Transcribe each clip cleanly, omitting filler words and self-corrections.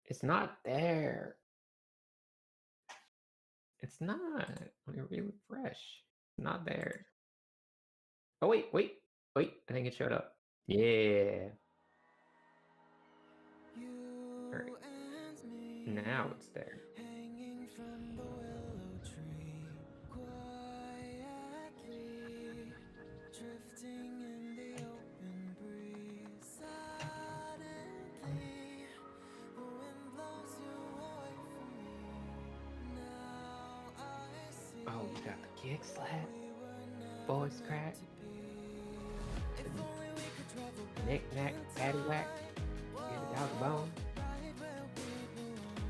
It's not there. It's not. Let me refresh. Not there. Oh wait. I think it showed up. Yeah. All right. You and Now me it's there. hanging from the willow tree, quietly drifting in the open breeze. Suddenly, the wind blows you away from me. Now I Oh, you see got the kick that slap, we were never voice meant crack, to be. the If only we could travel back knick in knack, paddywhack, time. get it dog Whoa, bone. right where we belong.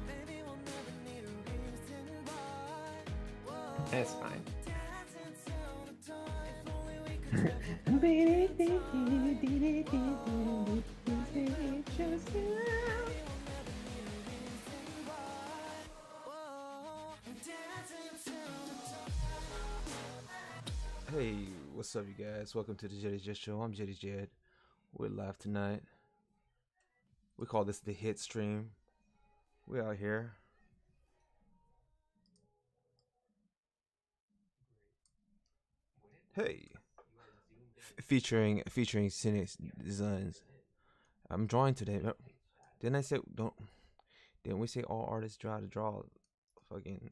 Maybe we'll never need a reason why. That's Whoa, fine. dancing till the dawn. If only we could travel back in time. Whoa, right where we belong. Maybe we'll never need a reason why. Whoa, dancing till the dawn. Hey, what's up, you guys? Welcome to the Jetty Jet Show. I'm Jetty Jed. We're live tonight. We call this the hit stream. We out here. Hey, featuring Sinix designs. I'm drawing today. Didn't I say don't? Didn't we say all artists try to draw? Fucking,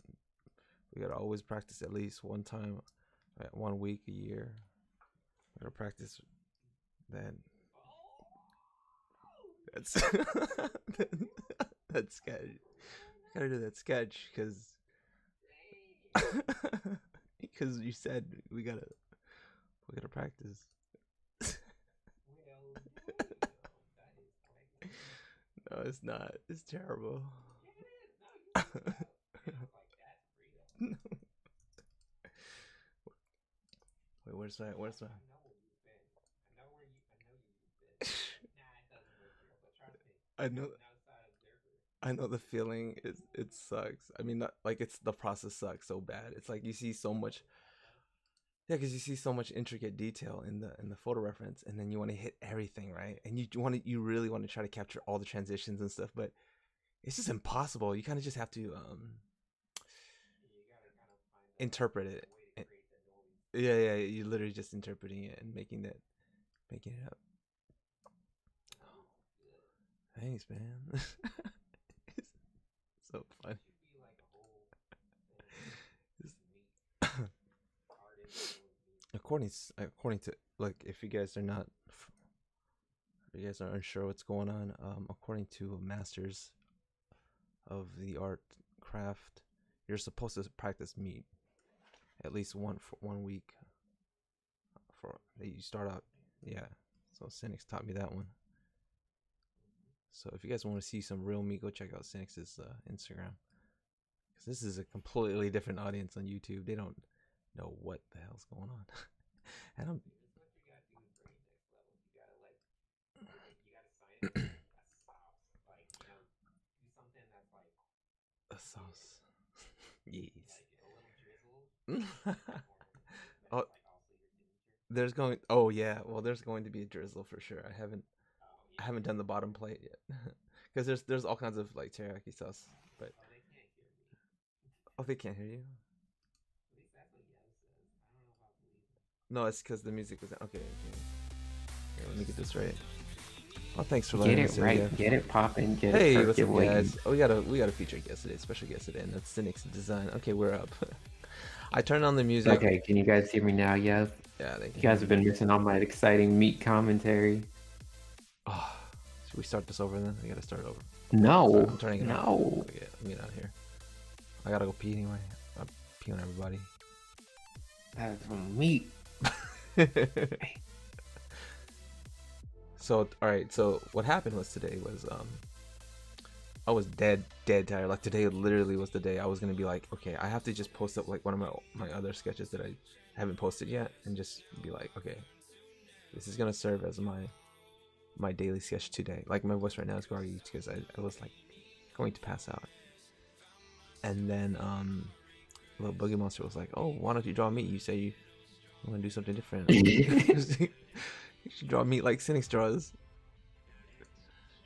we gotta always practice at least one time, right, 1 week a year. We gotta practice that. That's that sketch. Gotta do that sketch because you said we gotta practice. No, it's not. It's terrible. Wait, where's that? Where's that? I know. I know the feeling. It sucks. I mean, not like it's the process sucks so bad. It's like you see so much. Yeah, because you see so much intricate detail in the photo reference, and then you want to hit everything right, and you really want to try to capture all the transitions and stuff, but it's just impossible. You kind of just have to interpret it. Yeah, you're literally just interpreting it and making it up. Thanks, man. It's so funny. According to, like, if you guys are not, if you guys are unsure what's going on, according to masters of the art craft, you're supposed to practice meat at least for 1 week. For you start out, yeah. So Sinix taught me that one. So if you guys want to see some real meat, go check out Sinix's Instagram, because this is a completely different audience on YouTube. They don't know what the hell's going on. And I'm a sauce. Yes. Oh, there's going. Oh yeah. Well, there's going to be a drizzle for sure. I haven't done the bottom plate yet, because there's all kinds of like teriyaki sauce. But oh, they can't hear you. No, it's because the music was okay. Here, let me get this right. Oh, thanks for letting Get me it say right. yeah. Get it popping. Get it Hey, what's up, percolating. guys? Oh, we got a feature guest today, special guest today, and that's Sinix Design. Okay, we're up. I turned on the music. Okay, can you guys hear me now? Yes. Yeah, they can You hear guys me. have been missing all my exciting meat commentary. Oh, should we start this over then? We gotta start over. No. Sorry, I'm turning it off. No. Let me get out of here. I gotta go pee anyway. I'm peeing on everybody. That's some meat. So, all right. So what happened was today was I was dead tired. Like today literally was the day I was gonna be like, okay, I have to just post up like one of my other sketches that I haven't posted yet, and just be like, okay, this is gonna serve as my daily sketch today. Like my voice right now is groggy because I was like going to pass out, and then little Boogie Monster was like, oh, why don't you draw me? You say I want to do something different. You should draw meat like Sinix draws.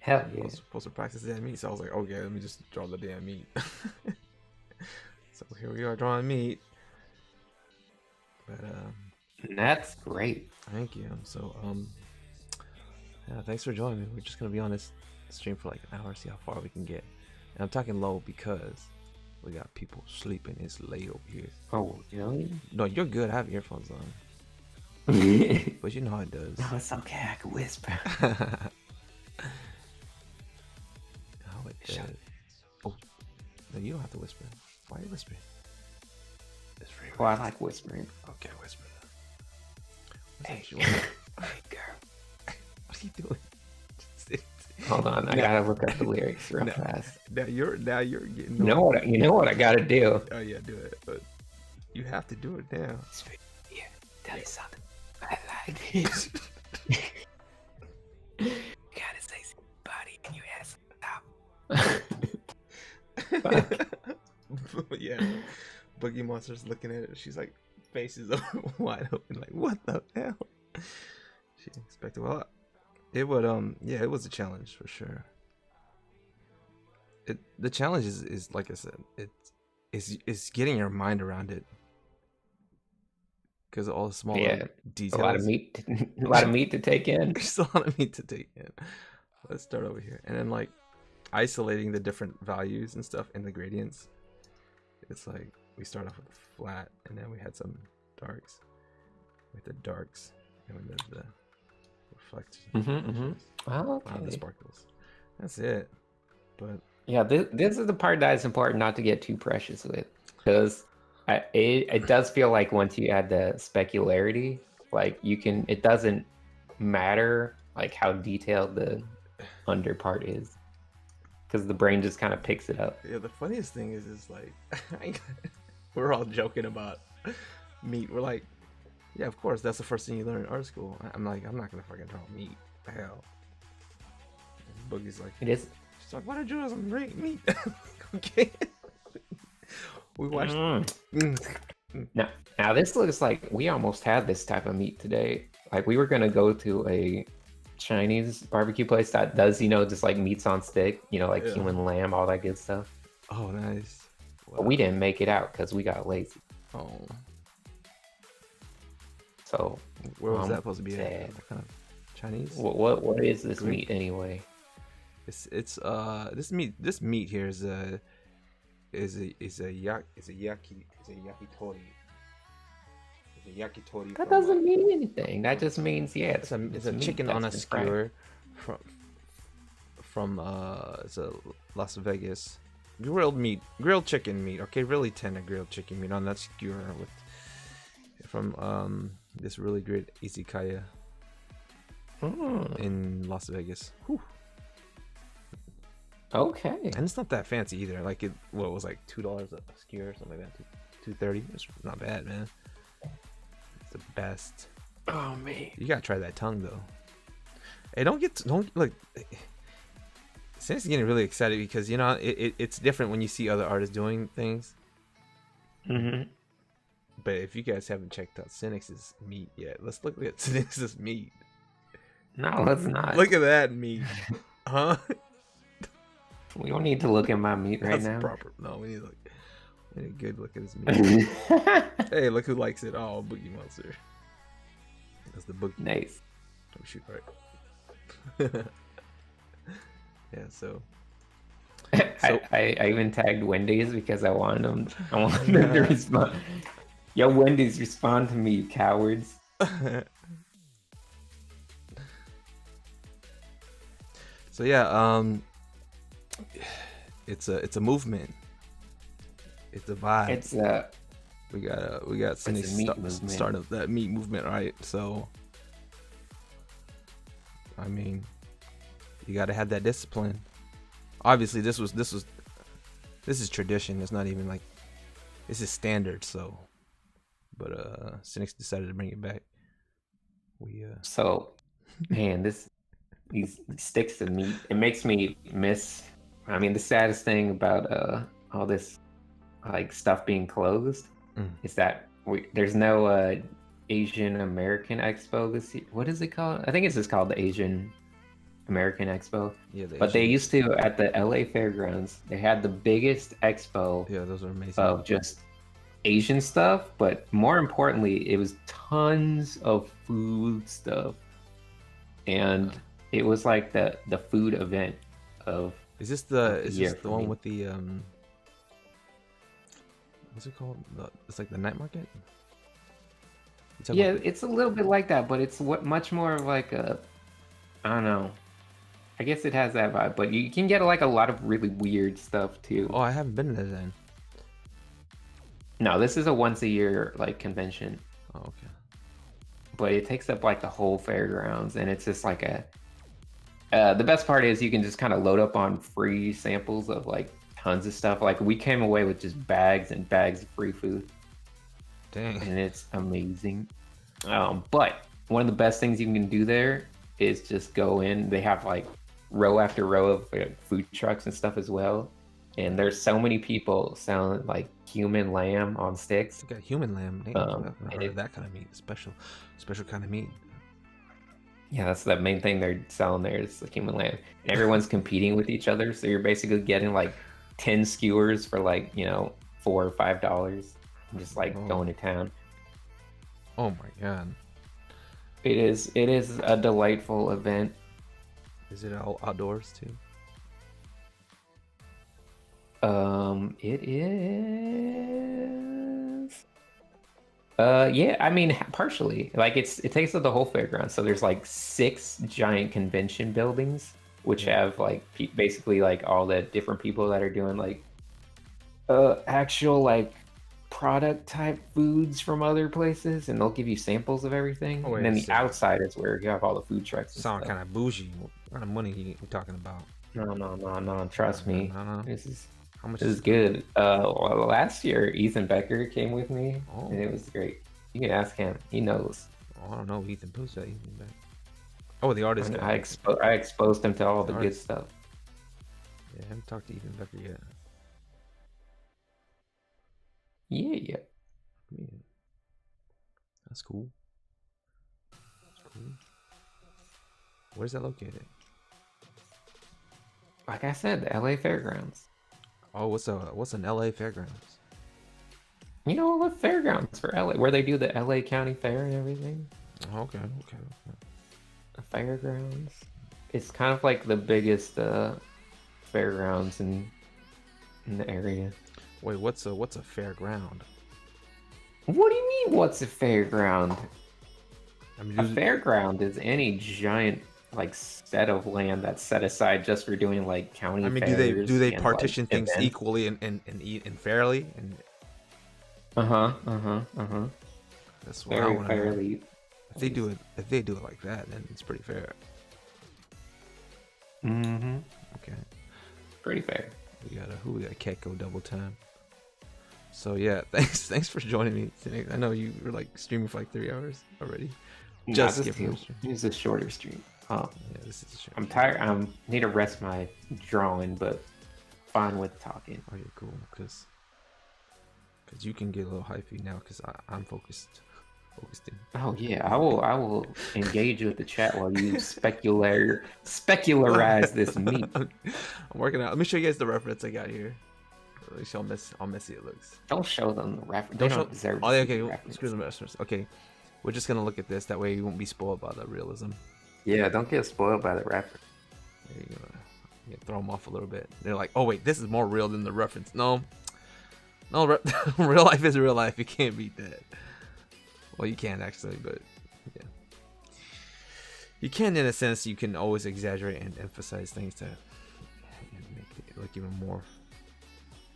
Hell I yeah. was supposed to practice that meat, so I was like, okay, let me just draw the damn meat. So here we are drawing meat. But That's great. thank you. So yeah, thanks for joining me. We're just gonna be on this stream for like an hour, see how far we can get. And I'm talking low because we got people sleeping. It's late over here. Oh, really? No, you're good. I have earphones on. But you know how it does. No, it's okay. I can whisper. How it does. Oh, no, you don't have to whisper. Why are you whispering? It's free. Well, I like whispering. Okay, whisper. Hey, Hey, hey, girl. what are you doing? Hold on, I gotta look up the lyrics real fast. Now you're getting. You know what I gotta do. Oh yeah, do it. But you have to do it now. Yeah, tell you something. I like this. You gotta say somebody and you ask stop. Yeah, Boogie Monster's looking at it. She's like, faces wide open, like, what the hell? She didn't expect it. Well, it would yeah, it was a challenge for sure. The challenge is like I said, it's getting your mind around it because all the small details. A lot of meat, a lot of meat to take in. There's a lot of meat to take in. Let's start over here, and then like isolating the different values and stuff in the gradients. It's like we start off with flat, and then we had some darks. With the darks, and then there's the reflections. Oh, okay. The sparkles. That's it. But yeah, this is the part that is important not to get too precious with, because it does feel like once you add the specularity, like it doesn't matter like how detailed the under part is, because the brain just kind of picks it up. yeah, the funniest thing is like we're all joking about meat. We're like, yeah, of course, that's the first thing you learn in art school. I'm like, I'm not gonna fucking draw meat. The hell. And Boogie's like, It is. she's like, why did you draw some great meat? Okay. We watched. Now this looks like we almost had this type of meat today. Like we were gonna go to a Chinese barbecue place that does, just like meats on stick, like human lamb, all that good stuff. Oh, nice. Wow. But we didn't make it out because we got lazy. Oh. So Where was that supposed to be sad. at? What kind of Chinese? What is this Greek? meat anyway? It's this meat here is a yakitori. It's a yakitori. That doesn't mean anything. That just means it's a meat chicken that's on a been fried. skewer from it's a Las Vegas grilled chicken meat. Okay, really tender grilled chicken meat on that skewer from this really great izakaya in Las Vegas. Whew. Okay. And it's not that fancy either. Like it was like $2 a skewer or something like that. $2.30. It's not bad, man. It's the best. Oh man. You gotta try that tongue though. Hey, don't like. Since getting really excited because it's different when you see other artists doing things. But if you guys haven't checked out Sinix's meat yet, let's look at Sinix's meat. No, let's not. Look at that meat, huh? We don't need to look at my meat right now. Proper. No, we need a good look at his meat. Hey, look who likes it. Oh, Boogie Monster. That's the Boogie. Nice. Oh shoot! Right. Yeah. So. I even tagged Wendy's because I wanted them to respond. Yo, Wendy's, respond to me, you cowards. So yeah, it's a movement. It's a vibe. We got Sinix start of that meat movement, right? So I mean, you got to have that discipline. Obviously, this is tradition. It's not even like this is standard. So, but Sinix decided to bring it back. So, man, these sticks of meat. It makes me miss. I mean, the saddest thing about all this like stuff being closed is that there's no Asian American Expo this year. What is it called? I think it's just called the Asian American Expo. Yeah, the But they Asian. used to at the LA Fairgrounds. They had the biggest expo Yeah, those are amazing. of just Asian stuff, but more importantly, it was tons of food stuff, and it was like the food event of Is this of the the is year this the for one me. with the what's it called? It's like the night market. You talking Yeah, about it's a little bit like that, but it's what much more of like a I don't know. I guess it has that vibe, but you can get like a lot of really weird stuff too. Oh, I haven't been there then. No, this is a once a year like convention, Oh, okay. but it takes up like the whole fairgrounds, and it's just like a. The best part is you can just kind of load up on free samples of like tons of stuff. Like we came away with just bags and bags of free food, Dang. and it's amazing. But one of the best things you can do there is just go in. They have like row after row of like, food trucks and stuff as well. And there's so many people selling like human lamb on sticks. They got human lamb. Dang, I've never and heard of that kind of meat. Special kind of meat. Yeah, that's the main thing they're selling there is the human lamb. And everyone's competing with each other, so you're basically getting like 10 skewers for like, $4 or $5. And just like Oh. going to town. Oh my god. It is a delightful event. Is it all outdoors too? It is. Yeah, I mean, partially. Like it takes up the whole fairground. So there's like 6 giant convention buildings, which have like basically like all the different people that are doing like actual like product type foods from other places, and they'll give you samples of everything. Oh, wait and then a the second. outside is where you have all the food trucks. And Sound stuff. kind of bougie. What kind of money you talking about? No. Trust me. No. This is How much This is good. Well, last year Ethan Becker came with me, Oh. and it was great. You can ask him; he knows. Oh, I don't know. Ethan Pusa. Oh, the artist guy. I exposed him to all the good Artist. stuff. Yeah, I haven't talked to Ethan Becker yet. Yeah. Yeah. That's cool. That's cool. Where's that located? Like I said, the LA Fairgrounds. Oh, what's an LA Fairgrounds? You know what fairgrounds for LA, where they do the LA County Fair and everything. Oh, okay. The fairgrounds. It's kind of like the biggest fairgrounds in the area. Wait, what's a fairground? What do you mean? What's a fairground? I mean, A fairground is any giant like set of land that's set aside just for doing like county do fairs. they and, partition like, things events. equally and fairly? And that's what I Very want to know. fairly. If they do it like that, then it's pretty fair. Mm-hmm. Okay. Pretty fair. We got Keiko double time. So yeah, thanks for joining me today. I know you were like streaming for like 3 hours already. Just skipping the stream. It was a shorter stream. Oh, Yeah, this is a shame. I'm tired. I need to rest my drawing, but fine with talking. Oh yeah, cool. Because you can get a little hypey now because I'm focused in. Oh yeah, I will engage with the chat while you specularize this meat. I'm working out. Let me show you guys the reference I got here. Let me show how messy it looks. Don't show them the reference. They don't deserve. Oh, to yeah, see the okay. reference. Screw the reference. Okay, we're just gonna look at this. That way you won't be spoiled by the realism. Yeah, don't get spoiled by the reference. There you go. Yeah, throw them off a little bit. They're like, oh wait, this is more real than the reference. No, real life is real life. You can't beat that. Well, you can actually, but yeah, you can in a sense. You can always exaggerate and emphasize things to make it look even more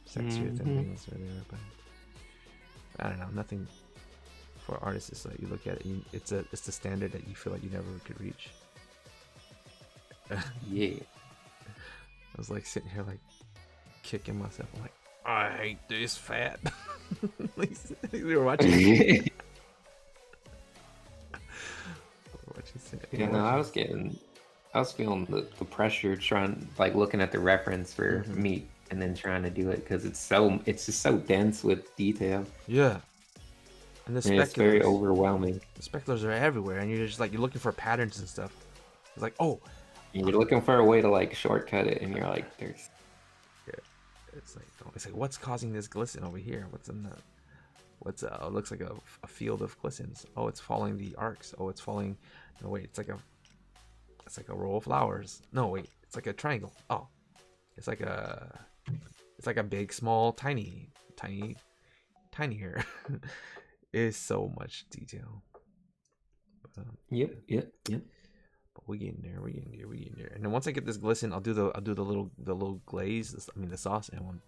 sexier than things really are. But I don't know. Nothing for artists is like you look at it. It's the standard that you feel like you never could reach. Yeah. I was like sitting here like kicking myself. I'm like, I hate this fat. We were watching. Yeah, no, I was feeling the pressure trying, like looking at the reference for meat and then trying to do it because it's just so dense with detail. Yeah. And the And it's very speculators, overwhelming. the speculators are everywhere, and you're just like you're looking for patterns and stuff. It's like, oh, And you're looking for a way to like shortcut it, and you're like, there's. it's like what's causing this glisten over here? What's in the what's it looks like a field of glistens. Oh, it's following the arcs. Oh, it's following. No wait, it's like a row of flowers. No wait, it's like a triangle. Oh, it's like a big, small, tinier. It's so much detail. Yep. But we getting there. And then once I get this glisten, I'll do the little glaze. I mean the sauce, and one.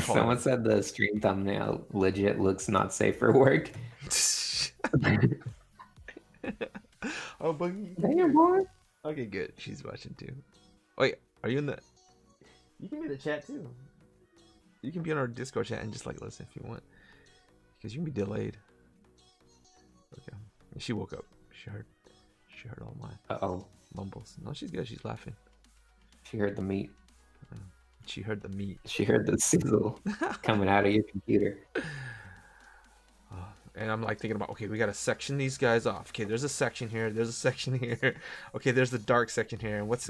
Someone said the stream thumbnail legit looks not safe for work. Oh, Buggy. Damn, boy. Okay, good. She's watching too. Wait, are you in the? You can be in the chat too. You can be in our Discord chat and just like listen if you want, because you can be delayed. Okay. She woke up. She heard all my mumbles. No, she's good. She's laughing. She heard the meat. She heard the meat. She heard the sizzle coming out of your computer. And I'm like thinking about, okay, we gotta section these guys off. Okay, there's a section here. There's a section here. Okay, there's the dark section here. And what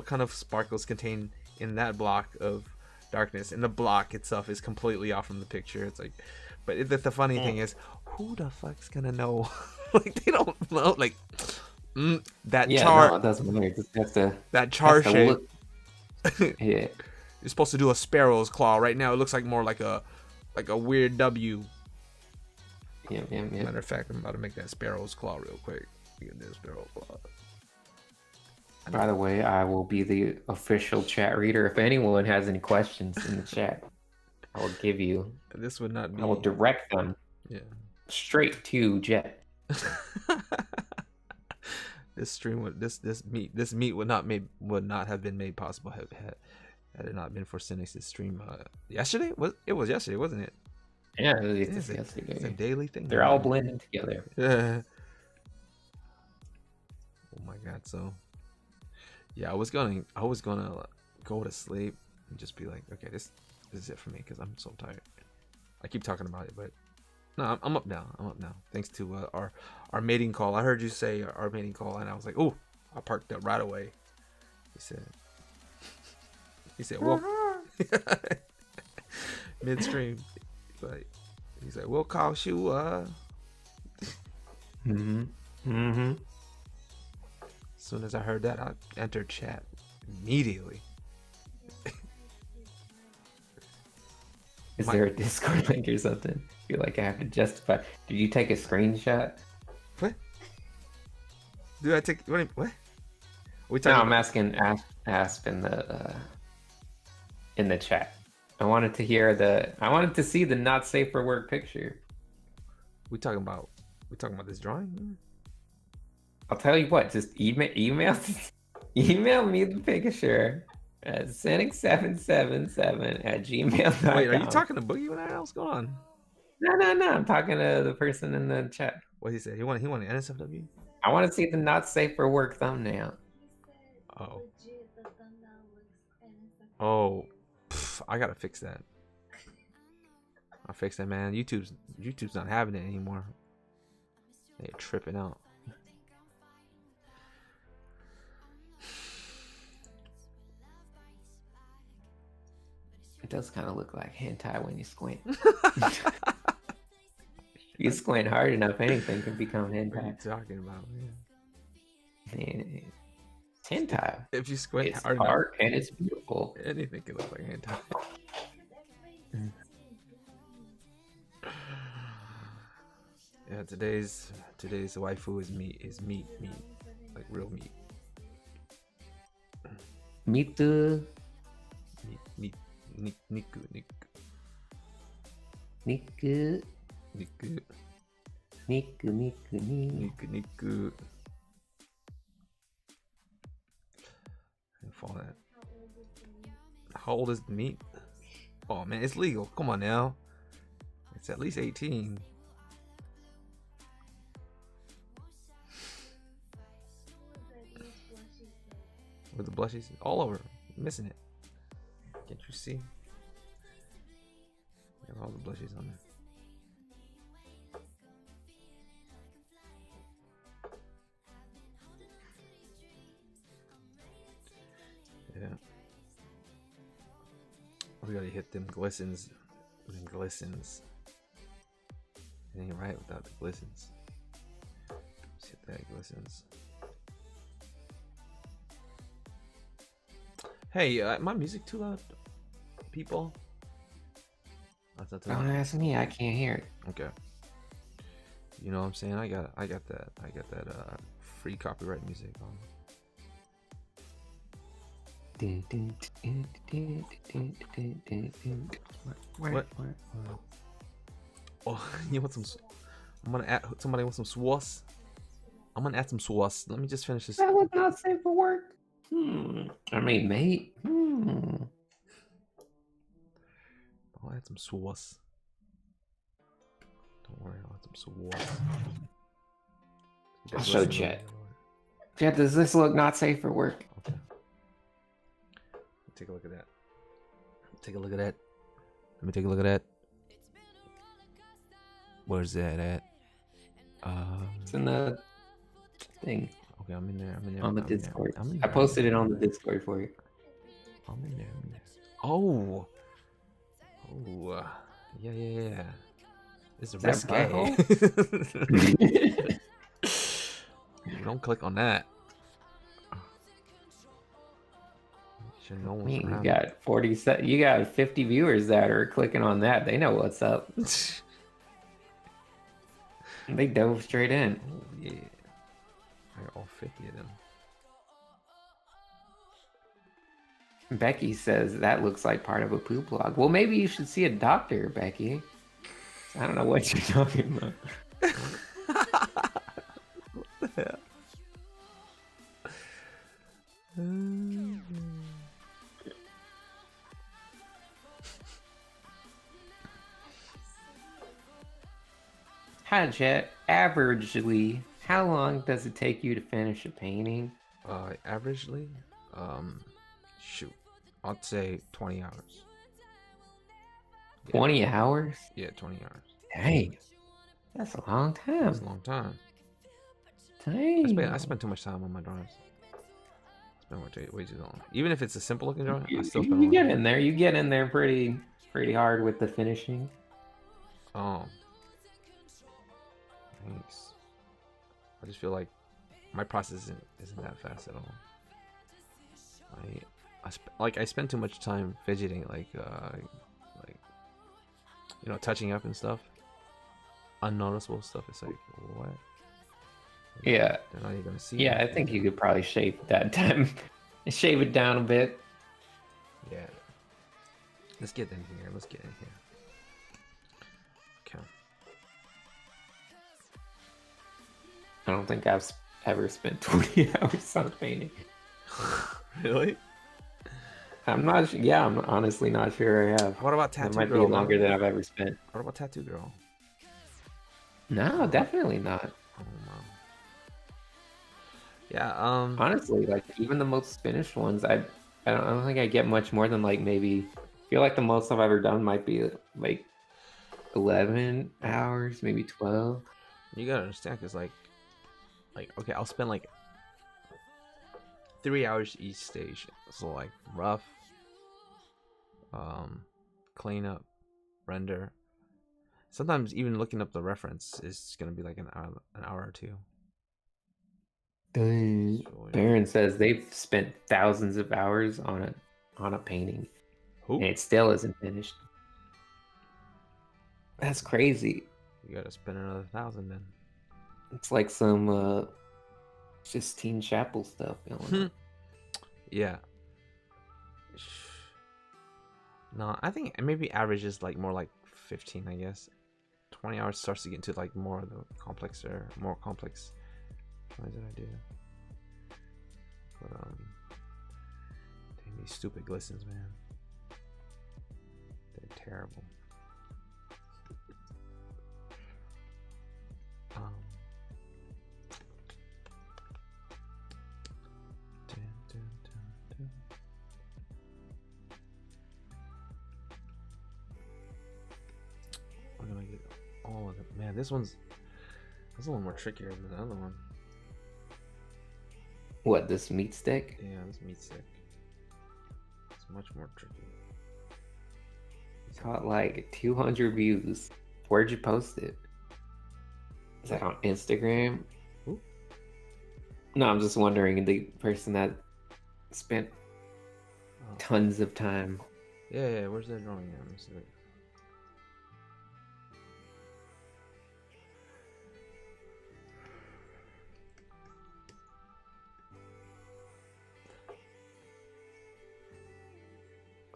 kind of sparkles contain in that block of darkness? And the block itself is completely off from the picture. It's like, but the funny thing is, who the fuck's gonna know? Like they don't know. Like that char. No, it doesn't matter. Just have to, that char shape. Yeah. You're supposed to do a sparrow's claw. Right now, it looks like more like a weird W. Yeah. Matter of fact, I'm about to make that sparrow's claw real quick. Get this sparrow claw. By the way, I will be the official chat reader. If anyone has any questions in the chat, I will give you. This would not be. I will direct them. Yeah. Straight to Jet. This stream would this meat would not have been made possible had it not been for Sinix's stream yesterday. It was yesterday, wasn't it? Yeah, it's yesterday. It's a daily thing. They're all blending together. Yeah. Oh my god! So yeah, I was gonna go to sleep and just be like, okay, this is it for me because I'm so tired. I keep talking about it, but no, I'm up now. Thanks to our mating call. I heard you say our mating call, and I was like, oh, I parked up right away. He said, well, midstream. He's like, we'll call you. As soon as I heard that, I entered chat immediately. Is there a Discord link or something? I feel like I have to justify. Did you take a screenshot? What? Did I take what? We no, I'm asking Asp in the chat. I wanted to see the not safe for work picture. We talking about this drawing? I'll tell you what, just email me the picture at Sinix777@gmail.com. Wait, are you talking to Boogie? What the hell's going on? No. I'm talking to the person in the chat. What he said? He wanted NSFW? I want to see the not safe for work thumbnail. Oh. I gotta fix that. I'll fix that, man. YouTube's not having it anymore. They're tripping out. It does kind of look like hentai when you squint. You squint hard enough, anything can become hentai. What are you talking about, man? It's hentai. If you squint it's hard art enough, and it's beautiful. anything can look like hentai. Yeah, today's waifu is meat, like real meat. Meat. Niku. Follow that. How old is the meat? Oh man, it's legal. Come on now. It's at least 18. With the blushies all over, missing it. Can't you see? Got all the blushies on there. glistens and glistens. It ain't right without the glistens. See if that glistens. Hey, my music too loud, people? That's not too Don't loud. ask me. I can't hear it. Okay. You know what I'm saying? I got that free copyright music on. What? Oh, you want some? I'm gonna add. Somebody want some sauce? I'm gonna add some sauce. Let me just finish this. That was not safe for work. I mean, mate. I'll add some sauce. Don't worry, I'll add some sauce. I'll show Chet. Chet, does this look not safe for work? Okay. Take a look at that. Take a look at that. Let me take a look at that. Where's that at? It's in the thing. Okay, I'm in there. On the Discord. I There. posted it on the Discord for you. I'm in there. Oh. Oh. Yeah. It's Is that risque. butthole? Don't click on that. Should know what's You around. got you got 50 viewers that are clicking on that. They know what's up. They dove straight in. Oh yeah. I got all 50 of them. Becky says that looks like part of a poop log. Well, maybe you should see a doctor, Becky. I don't know what you're talking about. What the hell? Hi, Chet. Averagely, how long does it take you to finish a painting? Averagely, shoot, I'd say 20 hours. 20 hours? Yeah, 20 hours. Dang. That's a long time. That's a long time. Dang. I spend too much time on my drawings. I spend way too long. Even if it's a simple looking drawing, I still spend. You get in there. You get in there pretty hard with the finishing. Oh. Thanks. I just feel like my process isn't that fast at all. I spend too much time fidgeting, like touching up and stuff. Unnoticeable stuff. It's like, what? Yeah. They're not even gonna see. Yeah, I think you could probably shave that time. Shave it down a bit. Yeah. Let's get in here. Let's get in here. Okay. I don't think I've ever spent 20 hours on painting. Really? I'm not. Yeah, I'm honestly not sure I have. What about That Tattoo might Girl? be longer than I've ever spent. What about Tattoo Girl? No, definitely not. Oh man. Yeah. Honestly, like even the most finished ones, I don't think I get much more than like maybe. I feel like the most I've ever done might be like 11 hours, maybe 12. You gotta understand, cause like okay, I'll spend like 3 hours each stage. So like rough, clean up, render. Sometimes even looking up the reference is gonna be like an hour or two. Dang. So, Baron says they've spent thousands of hours on a painting, who? and it still isn't finished. That's crazy. You gotta spend another 1,000 then. It's like some Sistine Chapel stuff going on. Yeah. No, I think maybe average is like more like 15, I guess. 20 hours starts to get into like more of the more complex kinds that I do. But dang, these stupid glistens, man. They're terrible. I'm gonna get all of it. Man, this one's a little more trickier than the other one. What, this meat stick? Yeah, this meat stick. It's much more tricky. Got like 200 views. Where'd you post it? Is that on Instagram? Who? No, I'm just wondering, the person that spent Oh. tons of time. Yeah, where's that drawing at? Let me see.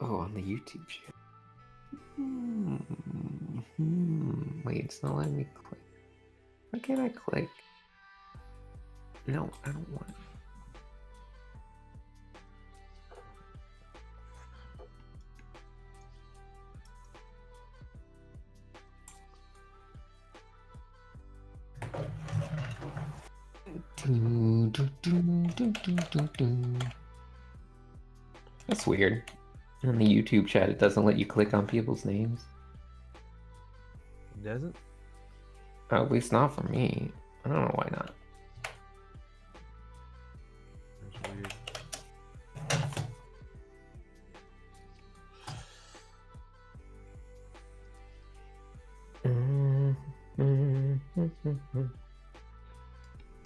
Oh, on the YouTube channel. Wait, it's not letting me click. Why can't I click? No, I don't want. That's weird. On the YouTube chat, it doesn't let you click on people's names. It doesn't? At least not for me. I don't know why not. That's weird.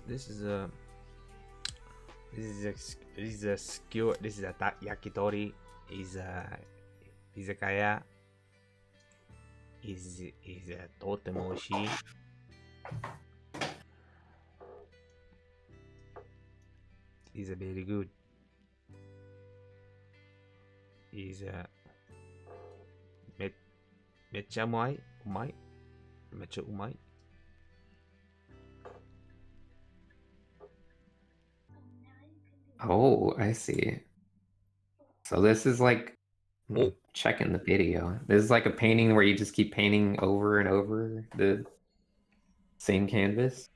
This is a skill. This is a yakitori. Is a izakaya. Is a totemo oishii. Is a very good. Is a mecha umai. Mecha umai. Oh, I see. So this is like checking the video. This is like a painting where you just keep painting over and over the same canvas.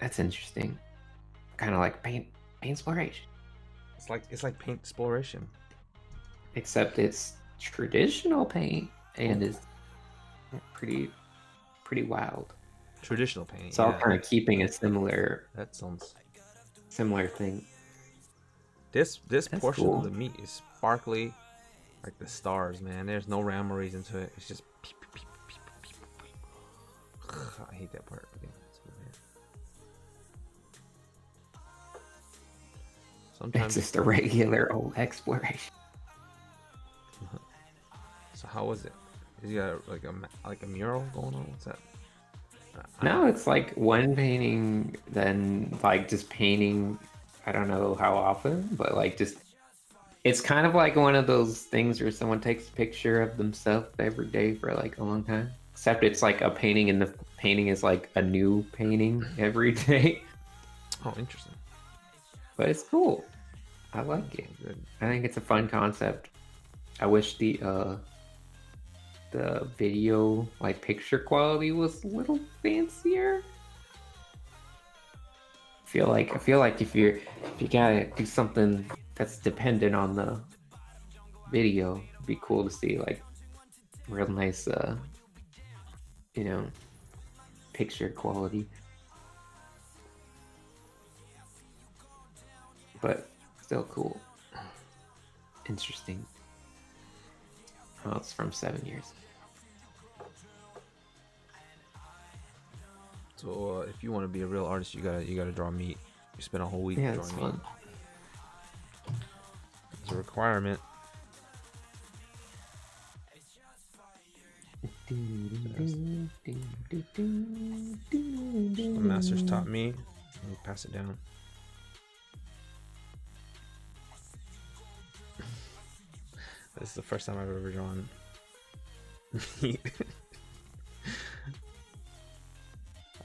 That's interesting. Kind of like paint exploration. It's like paint exploration. Except it's traditional paint and is pretty wild. Traditional paint. It's all kind of keeping a similar thing. This That's portion cool. of the meat is sparkly, like the stars, man. There's no rhyme or reason to it. It's just peep, peep, peep, peep, peep. I hate that part. Okay, sometimes It's just a regular old exploration. So how was it? Is you got like a mural going on? What's that? No, it's like one painting, then like just painting. I don't know how often, but like just it's kind of like one of those things where someone takes a picture of themselves every day for like a long time. Except it's like a painting, and the painting is like a new painting every day. Oh, interesting. But it's cool. I like it. Good. I think it's a fun concept. I wish the video like picture quality was a little fancier. I feel like if you gotta do something that's dependent on the video, it'd be cool to see like real nice picture quality. But still cool. Interesting. Oh, it's from 7 years. So if you want to be a real artist, you gotta draw meat. You spend a whole week Yeah, drawing it's meat. fun. It's a requirement. The masters taught me. Let me pass it down. This is the first time I've ever drawn meat.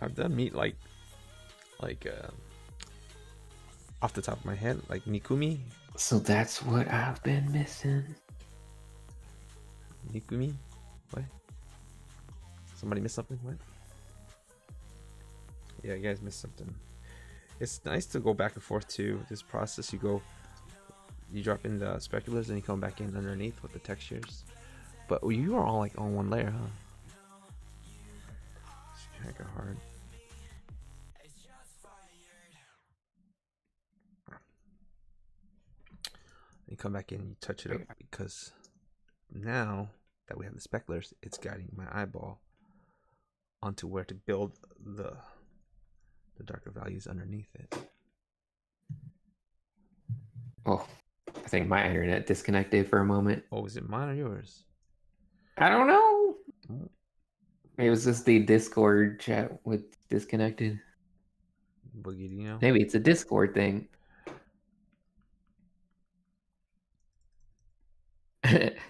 I've done meat like off the top of my head, like Nikumi. So that's what I've been missing. Nikumi? What? Somebody missed something? What? Yeah, you guys missed something. It's nice to go back and forth to this process. You drop in the speculars and you come back in underneath with the textures. But you are all like on one layer, huh? It's kind of hard. You come back in, you touch it up because now that we have the speculars, it's guiding my eyeball onto where to build the darker values underneath it. Oh, I think my internet disconnected for a moment. Oh, is it mine or yours? I don't know. It was just the Discord chat with disconnected. Boogie, do you know? Maybe it's a Discord thing.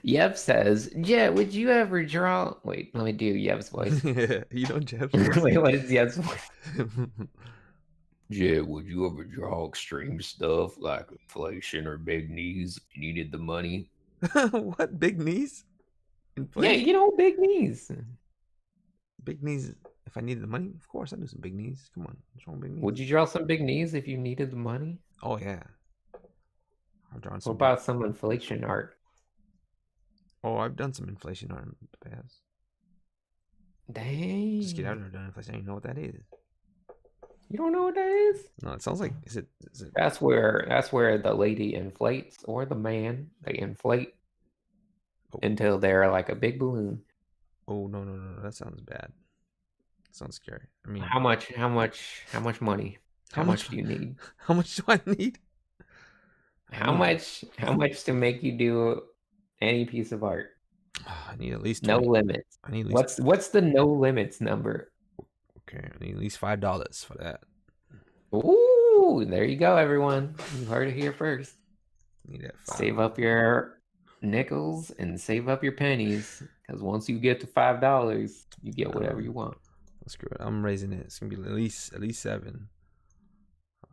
Yep says, Jet, would you ever draw? Wait, let me do Yev's voice. You know Jeff's Wait, what is Yev's voice? Jet, would you ever draw extreme stuff like inflation or big knees if you needed the money? What? Big knees? Yeah, you know, big knees. Big knees. If I needed the money, of course I'd do some big knees. Come on, what's wrong with big knees? Would you draw some big knees if you needed the money? Oh yeah. I've drawn What some. about some inflation art? Oh, I've done some inflation art in the past. Dang. Just kidding, I've never done inflation. I don't even know what that is. You don't know what that is? No, it sounds like is it That's where the lady inflates, or the man, they inflate until they're like a big balloon. Oh no, that sounds bad. That sounds scary. I mean, How much money? How much do you need? How much do I need? How much to make you do any piece of art? I need at least 20. No limits. I need at least, what's the no limits number? Okay, I need at least $5 for that. Ooh, there you go, everyone. You heard it here first. Need that $5. Save up your nickels and save up your pennies, because once you get to $5, you get whatever you want. Screw it. I'm raising it. It's gonna be at least 7.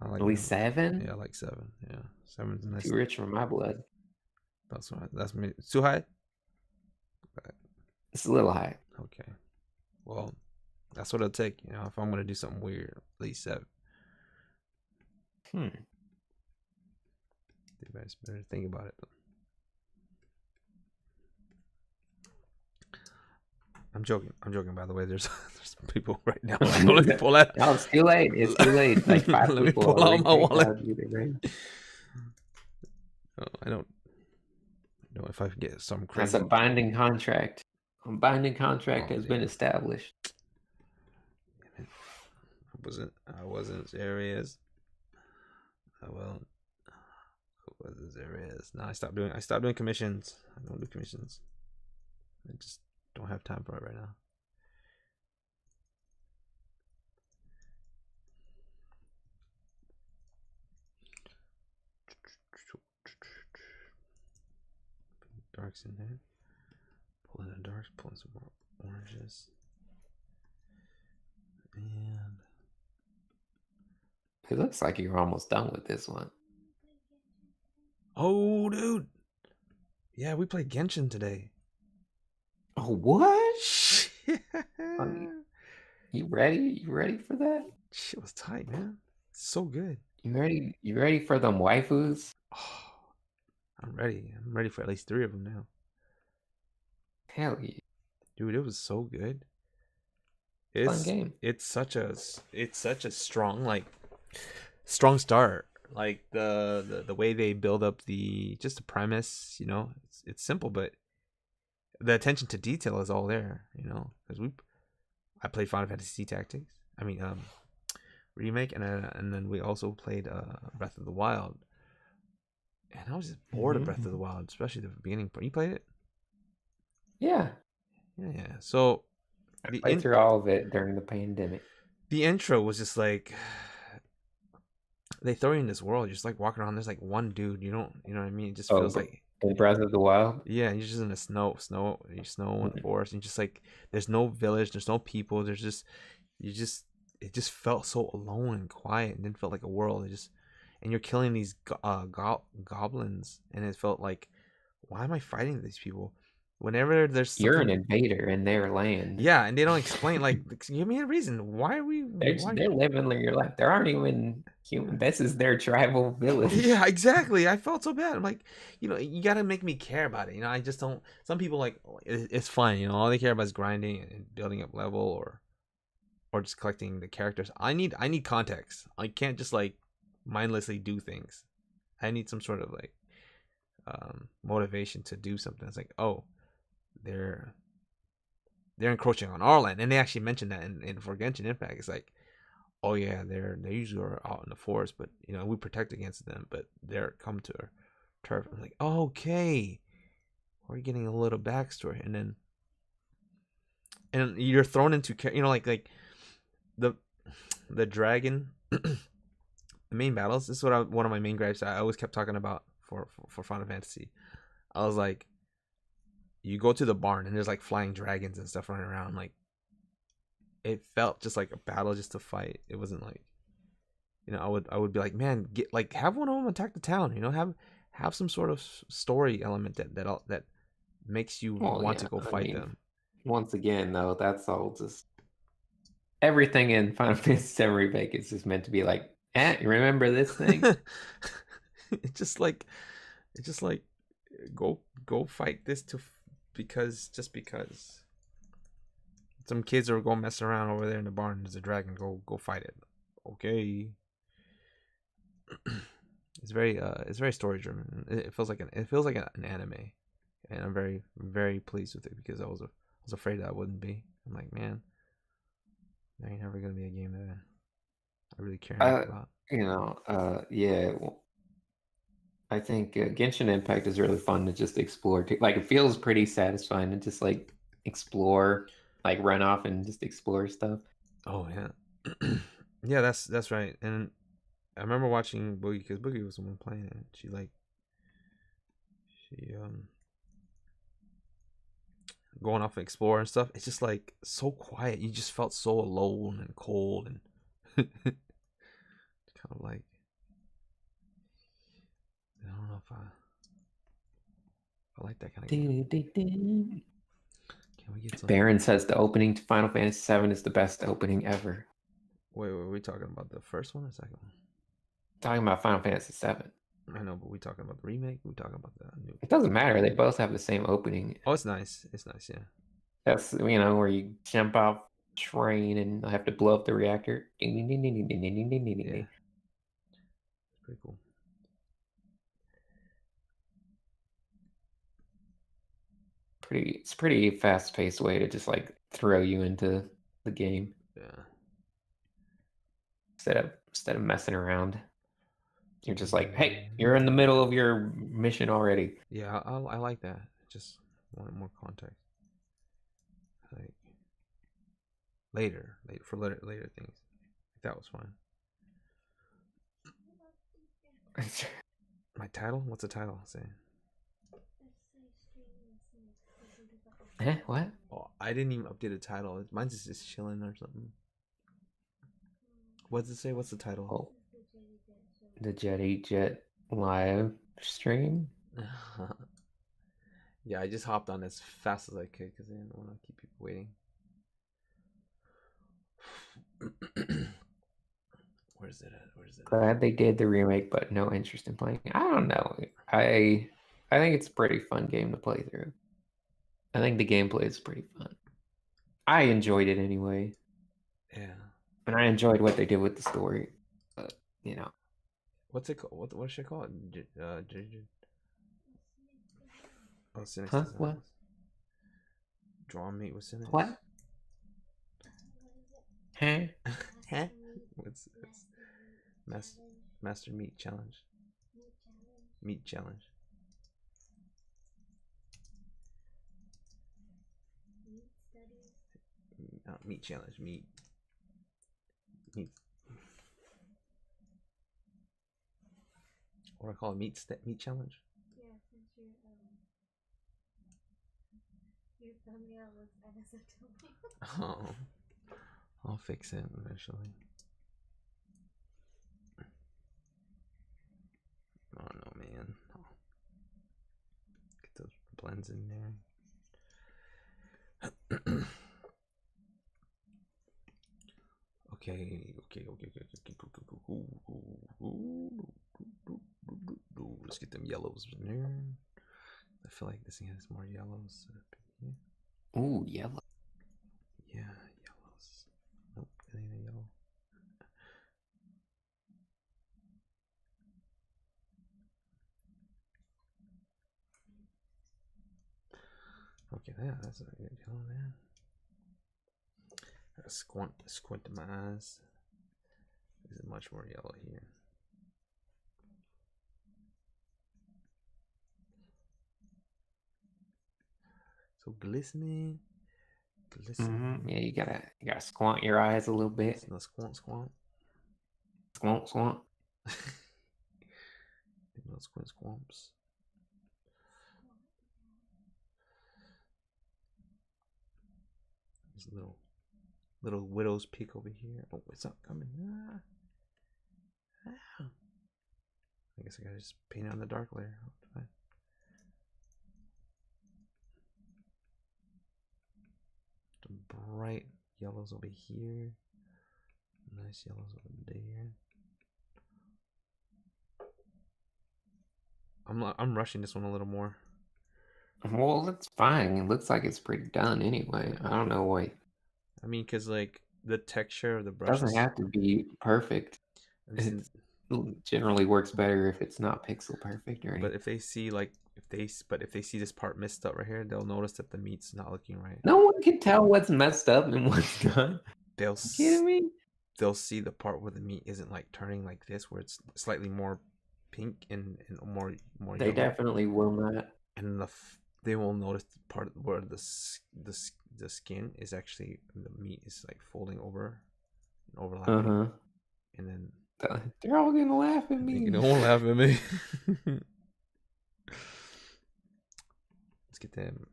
I like at least 7. Yeah, I like 7. Yeah, 7's nice. Too rich for my blood. That's me. Too high. It's a little high. Okay. Well, that's what it'll take. You know, if I'm gonna do something weird, at least 7. You guys better think about it. I'm joking. By the way, there's people right now. Let me pull out. No, it's too late. It's too late. Like 5 Let people. me pull out my wallet. Oh, I don't know if I can get some crazy. That's a binding contract. A binding contract has been established. I wasn't serious. Well, I wasn't serious. No, I stopped doing commissions. I don't do commissions. I just don't have time for it right now. Darks in there. Pulling the darks, pulling some more oranges. And it looks like you're almost done with this one. Oh, dude. Yeah, we played Genshin today. Oh, what? You ready? You ready for that? Shit was tight, man. So good. You ready? You ready for them waifus? Oh, I'm ready. I'm ready for at least 3 of them now. Hell yeah. Dude, it was so good. Fun game. It's such a strong start. Like the way they build up just the premise, you know, it's simple, but the attention to detail is all there, you know, because I played Final Fantasy Tactics. I mean, remake, and then we also played Breath of the Wild, and I was just bored of Breath of the Wild, especially the beginning part. You played it? Yeah. So I played through all of it during the pandemic. The intro was just like, they throw you in this world. You're just like walking around. There's like one dude. You know what I mean? It just feels like in Breath of the Wild. Yeah, you're just in the snow and forest. And just like there's no village. There's no people. It just felt so alone and quiet, and didn't feel like a world. And you're killing these goblins, and it felt like, why am I fighting these people? Whenever there's you're an invader in their land. Yeah, and they don't explain, like, give me a reason. Why are we? They're living your life. There aren't even human. This is their tribal village. Yeah, exactly. I felt so bad. I'm like, you know, you got to make me care about it. You know, I just don't. Some people like it's fun. You know, all they care about is grinding and building up level or just collecting the characters. I need context. I can't just like mindlessly do things. I need some sort of like motivation to do something. It's like, oh, they're encroaching on our land, and they actually mentioned that in for Genshin Impact. It's like, oh yeah, they usually are out in the forest, but you know we protect against them, but they're come to our turf. I'm like, oh, okay, we're getting a little backstory, and you're thrown into, you know, like the dragon. The main battles. This is what one of my main gripes I always kept talking about for Final Fantasy. I was like, you go to the barn and there's like flying dragons and stuff running around. Like, it felt just like a battle just to fight. It wasn't like, you know, I would be like, man, get like have one of them attack the town. You know, have some sort of story element that makes you Well, want yeah, to go I fight mean, them. once again, though, that's all just everything in Final Fantasy VII Remake is just meant to be like, you remember this thing? it's just like go fight this because some kids are going messing around over there in the barn. There's a dragon. Go fight it. Okay. It's very story driven. It feels like an anime, and I'm very very pleased with it because I was afraid that I wouldn't be. I'm like, man, there ain't never gonna be a game that I really care enough about. Yeah. I think Genshin Impact is really fun to just explore. Like, it feels pretty satisfying to just like explore, like run off and just explore stuff. Oh yeah, yeah. That's right. And I remember watching Boogie because Boogie was the one playing it. She going off and explore and stuff. It's just like so quiet. You just felt so alone and cold and kind of like, I don't know if I like that kind of game. Can we get some? Baron says the opening to Final Fantasy VII is the best opening ever. Wait, are we talking about the first one or second one? Talking about Final Fantasy VII. I know, but we talking about the remake. We talking about the new. It doesn't matter. They both have the same opening. Oh, it's nice. It's nice. Yeah. That's, you know, where you jump off train and have to blow up the reactor. Yeah. It's pretty cool. It's pretty fast paced way to just like throw you into the game. Yeah. Instead of messing around. You're just like, hey, you're in the middle of your mission already. Yeah, I like that. Just wanted more context. Like later things. That was fun. My title? What's the title saying? What? Oh, I didn't even update the title. Mine's just chilling or something. What does it say? What's the title? Oh, the Jetty Jet live stream. Yeah, I just hopped on as fast as I could because I didn't want to keep people waiting. Where's it at? Glad they did the remake, but no interest in playing. I don't know. I think it's a pretty fun game to play through. I think the gameplay is pretty fun. I enjoyed it anyway. Yeah. And I enjoyed what they did with the story. But, you know. What's it called? What should I call it? Oh, Sinix. Huh? What? Draw meet with Sinix. What? Huh? Huh? What's Master Meat Challenge? Meat Challenge. Meat Challenge. Meat. What do I call it? Meat Challenge? Yeah, since your thumbnail was NSFW. Oh, I'll fix it eventually. Oh no, man. Get those blends in there. Okay. Let's get them yellows in there. I feel like this thing has more yellows. Ooh, yellow. Yeah, yellows. Nope, it ain't a yellow. Okay, yeah, that's a good yellow there. I squint in my eyes. There's much more yellow here. So glistening. Yeah, you gotta squint your eyes a little bit. No squint. Squint. No squints. There's a little widow's peak over here. Oh, it's not coming. I guess I gotta just paint it on the dark layer. Fine. Some bright yellows over here. Nice yellows over there. I'm rushing this one a little more. Well, that's fine. It looks like it's pretty done anyway. I don't know why. I mean, cause like the texture of the It brush doesn't have to be perfect. It generally works better if it's not pixel perfect or anything. But if they see if they see this part messed up right here, they'll notice that the meat's not looking right. No one can tell what's messed up and what's done. They'll kidding me? They'll see the part where the meat isn't like turning like this, where it's slightly more pink and more. They yellow. definitely will not. And they will notice the part where the skin is actually the meat is like folding over and overlapping. And then they're all gonna laugh at me. You don't laugh at me. Let's get them.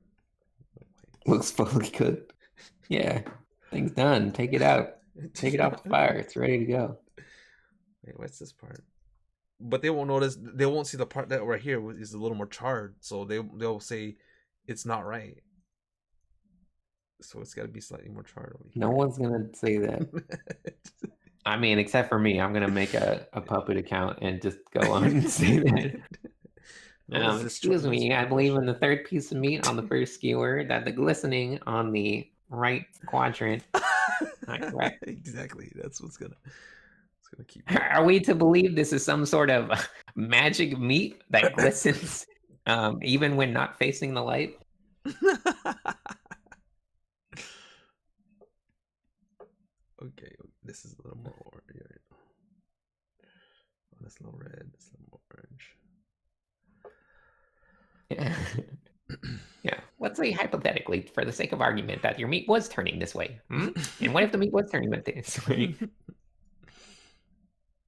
Looks fully cooked. Yeah, thing's done. Take it out. Take it off the fire. It's ready to go. Wait, what's this part? But they won't notice. They won't see the part that right here is a little more charred. So they'll say it's not right. So it's got to be slightly more charred over here. No one's gonna say that. I mean, except for me. I'm gonna make a puppet account and just go on and say that. Excuse me, I believe in the third piece of meat on the first skewer that the glistening on the right quadrant. Correct. Exactly. That's what's gonna keep. Are we to believe this is some sort of magic meat that glistens even when not facing the light? Okay, this is a little more orange. Oh, that's a little red. That's a little more orange. Yeah. Yeah. Let's say hypothetically, for the sake of argument, that your meat was turning this way. And what if the meat was turning this way?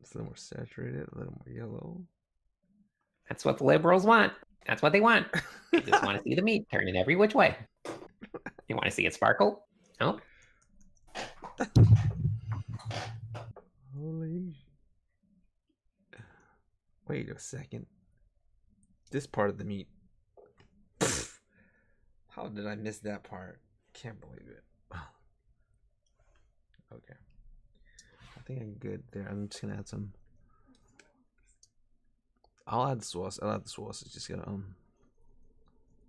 It's a little more saturated, a little more yellow. That's what the liberals want. That's what they want. They just want to see the meat turning every which way. You want to see it sparkle? No. Holy. Wait a second. This part of the meat. How did I miss that part? Can't believe it. Okay. I think I'm good there. I'm just gonna add some. I'll add the sauce. It's just gonna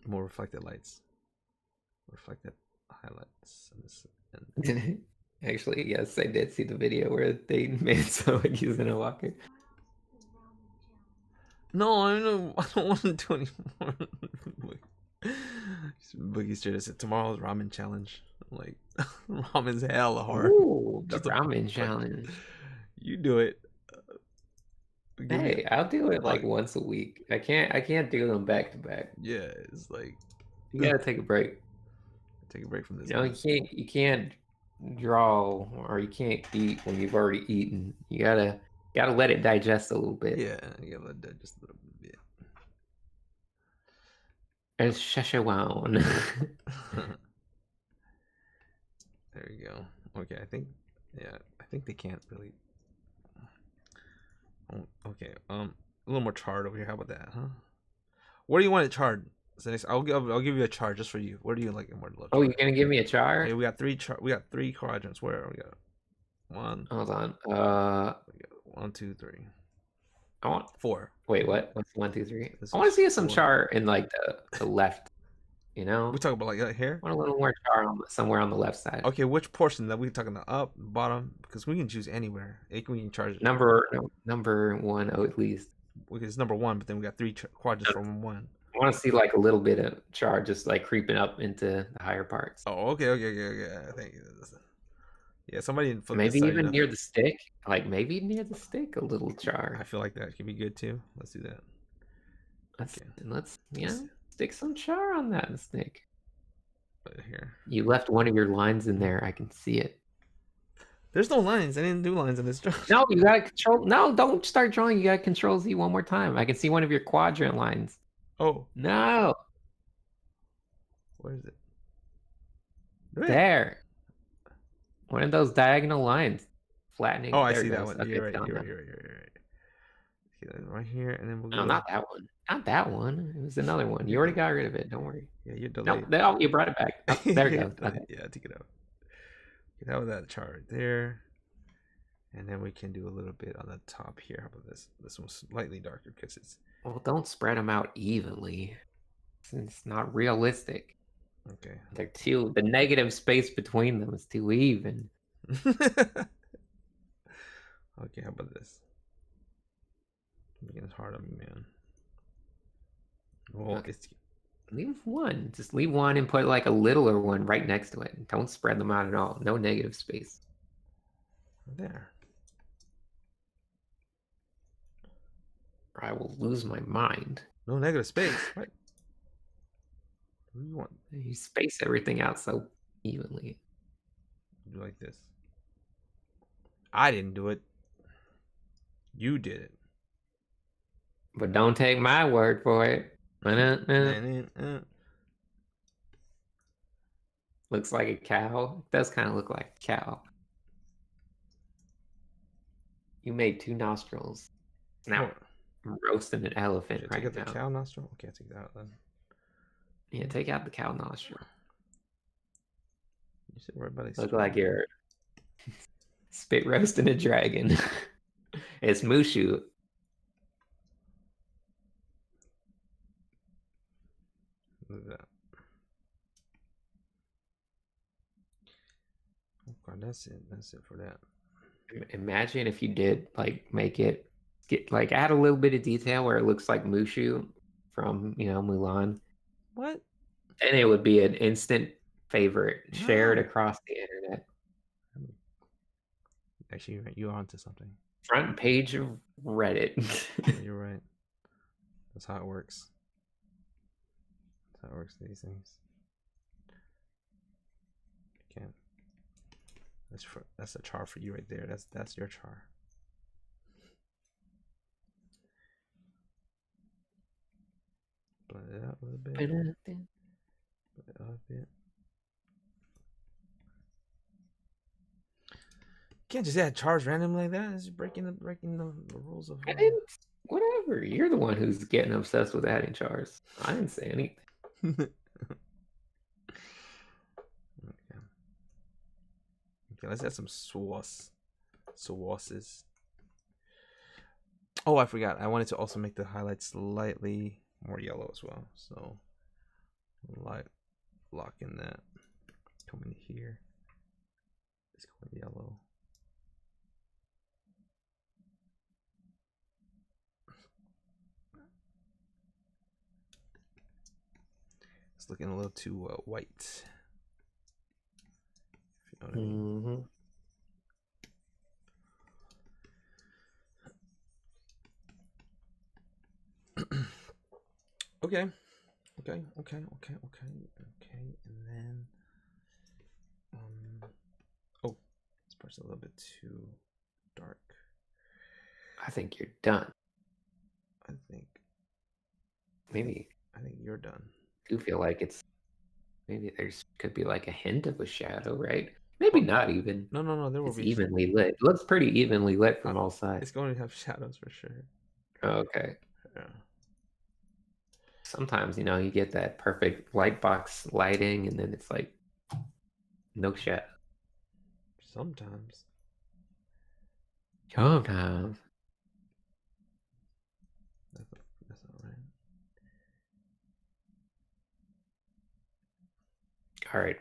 more reflected lights. Reflected highlights. Actually, yes, I did see the video where they made it so like he's in a walker. No, I don't want to do anymore. Boogie straight said tomorrow's ramen challenge. I'm like, ramen's hella hard. Ooh, the ramen challenge. You do it. Hey, I'll do it like once a week. I can't do them back to back. Yeah, it's like you gotta take a break. Take a break from this. You know, you can't draw or you can't eat when you've already eaten. You gotta let it digest a little bit. Yeah, you gotta let it digest a little bit. It's Szechuan. There you go. Okay, I think they can't really. Oh, okay, a little more charred over here. How about that, huh? Where do you want it charred? Sinix, I'll give you a char just for you. Where do you like it more? Oh, you're gonna give me a char? Hey, we got three quadrants. Where we got? One. Hold on. We got 1, 2, 3. I want 4. Wait, what? What's 1, 2, 3? I want to see some char in like the left. You know, we talk about like here. I want a little more char somewhere on the left side. Okay, which portion that we talking about? Up, bottom? Because we can choose anywhere. We can charge it. Number 1, at least. Okay, it's number 1, but then we got 3 quadrants from 1. want to see like a little bit of char just like creeping up into the higher parts. Oh, okay. Thank you. Yeah, somebody flip Maybe this side, even near the stick. Like maybe near the stick, a little char. I feel like that could be good too. Let's do that. Let's stick some char on that stick. Put it here. You left one of your lines in there. I can see it. There's no lines. I didn't do lines in this drawing. No, you gotta control. No, don't start drawing. You gotta control Z one more time. I can see one of your quadrant lines. Oh. No. Where is it? There. One of those diagonal lines. Flattening. Oh, I there see it that goes. one. Okay, You're it's right. done You're now. right. Okay, right here, and then we'll go. No, not that one. Not that one. It was another one. You already got rid of it. Don't worry. Yeah, you're delayed. No, you brought it back. Oh, there it goes. Okay. Yeah, take it out. Get out of that chart right there. And then we can do a little bit on the top here. How about this? This one's slightly darker because it's... Well, don't spread them out evenly. It's not realistic. Okay. They're too... The negative space between them is too even. Okay, how about this? Making it hard on me, man. Well, Okay. it's... Leave one. Just leave one and put like a littler one right next to it. Don't spread them out at all. No negative space. There. Or I will lose my mind. No negative space. What? What do you want? You space everything out so evenly. Do like this. I didn't do it. You did it. But don't take my word for it. Looks like a cow. It does kind of look like a cow. You made 2 nostrils. Now I'm roasting an elephant right now. Take out the cow nostril? Okay, I'll take that out then. Yeah, take out the cow nostril. You said right by the Look like you're spit roasting a dragon. It's Mushu. Look at that. Oh god, that's it. That's it for that. Imagine if you did like make it add a little bit of detail where it looks like Mushu from Mulan. What? And it would be an instant favorite shared across the internet. Actually, you're onto something. Front page of Reddit. Yeah, you're right. That's how it works. That's how it works. These things. Can't. That's a char for you right there. That's your char. Blend it out a little bit. Blend it out a bit. You can't just add chars randomly like that. It's breaking the rules of. Whatever. You're the one who's getting obsessed with adding chars. I didn't say anything. Okay, let's add some sauces. Oh, I forgot. I wanted to also make the highlights slightly more yellow as well. So, lock in that. Come in here. Let's go in yellow. It's looking a little too white. If you know what I mean. Okay. And then, oh, this part's a little bit too dark. I think you're done. I think you're done. I do feel like maybe could be like a hint of a shadow, right? Maybe not even. No. There will be evenly lit. It looks pretty evenly lit from all sides. It's going to have shadows for sure. Okay. Yeah. Sometimes, you get that perfect light box lighting, and then it's like no shadow. Sometimes. That's all right. All right.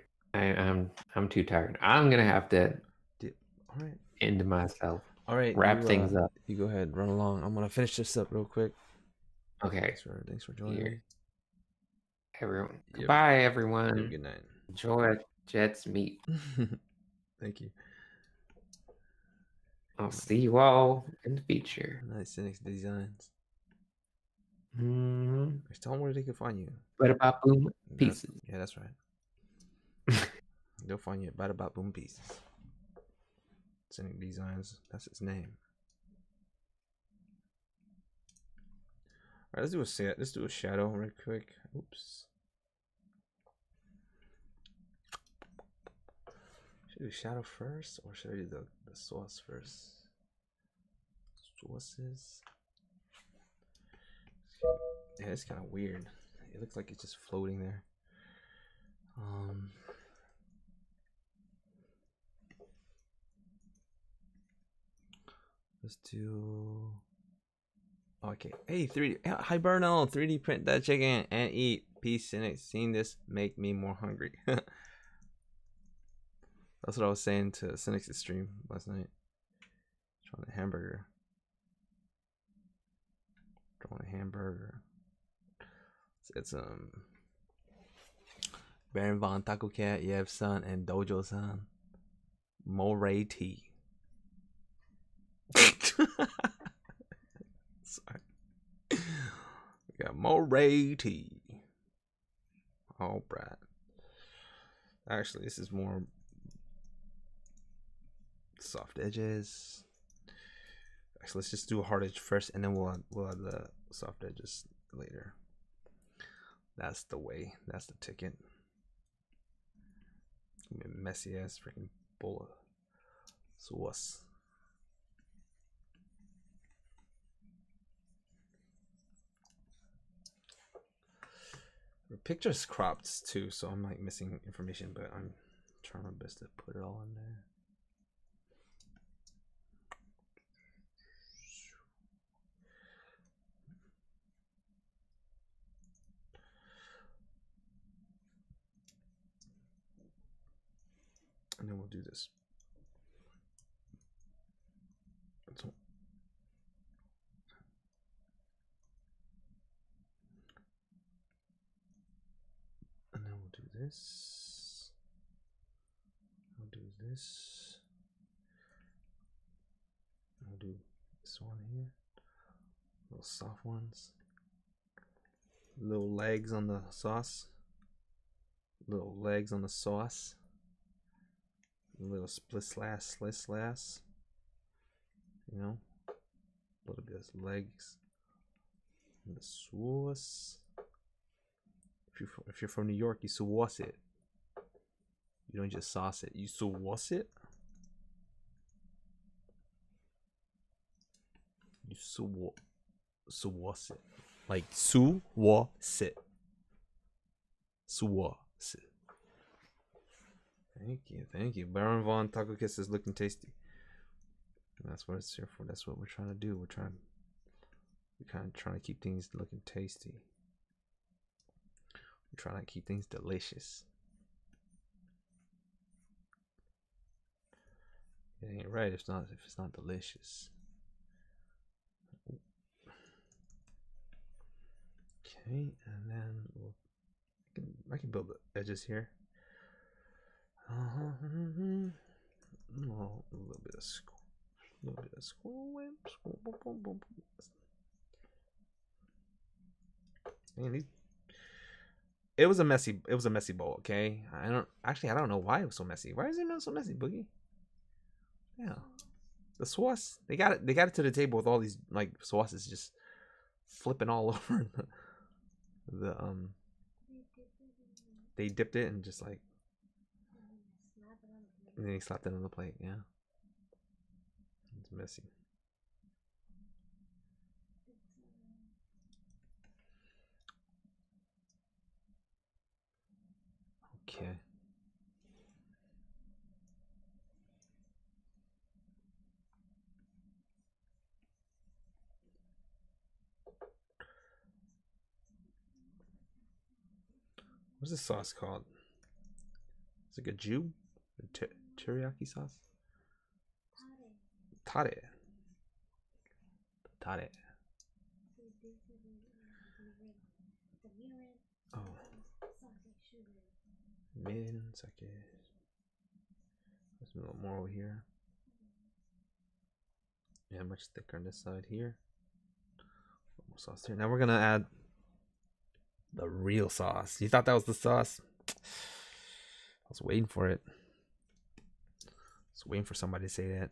I'm too tired. I'm gonna have to end myself. All right. Wrap things up. You go ahead, run along. I'm gonna finish this up real quick. Okay. Thanks for joining. everyone. Yep. Goodbye, Have a everyone. good night. Enjoy Jet's meet. Thank you. I'll see you all in the future. Nice Sinix designs. Mm-hmm. Just tell them where they can find you. But about boom pieces. Yeah, that's right. They'll find you at Bada Bop Boom Pieces. Sinix Designs. That's his name. Alright, let's do a set. Let's do a shadow real quick. Oops. Should I do shadow first, or should I do the sauce first? Sauces. Yeah, it's kind of weird. It looks like it's just floating there. Let's do. Okay. Hey, 3D. Hi, Burno. 3D print that chicken and eat. Peace in it. Seeing this make me more hungry. That's what I was saying to Sinix's stream last night. Trying a hamburger. It's Baron Von Taco Cat, Yev San, and Dojo San. Moray Tea. Sorry. We got Moray Tea. Oh, Brad. Actually, this is more soft edges. Actually, let's just do a hard edge first, and then we'll add the soft edges later. That's the way. That's the ticket. Messy ass freaking bowl of sauce. The picture's cropped too, so I'm like missing information, but I'm trying my best to put it all in there. And then we'll do this. And then we'll do this. We'll do this. We'll do this one here. Little soft ones. Little legs on the sauce. Little legs on the sauce. A little split slash. You know, a little bit of legs. And the sauce. If you're from New York, you sauce it. You don't just sauce it. You sauce it. You sauce it. Like sauce it. Sauce it. Thank you. Baron Von Taco Kiss is looking tasty. And that's what it's here for. That's what we're trying to do. We're kind of trying to keep things looking tasty. We're trying to keep things delicious. It ain't right if it's not delicious. Okay, and then I can build the edges here. A little bit of school whip. Man, it was a messy bowl. Okay, I don't know why it was so messy. Why is it not so messy, Boogie? Yeah, the sauce they got it to the table with all these like sauces just flipping all over the they dipped it and just like and then he slapped it on the plate. Yeah, it's messy. Okay. What's this sauce called? It's like a Jew? Teriyaki sauce? Tare. Oh. Mid, second. Let's move a little more over here. Yeah, much thicker on this side here. More sauce here. Now we're gonna add the real sauce. You thought that was the sauce? I was waiting for it. I was waiting for somebody to say that.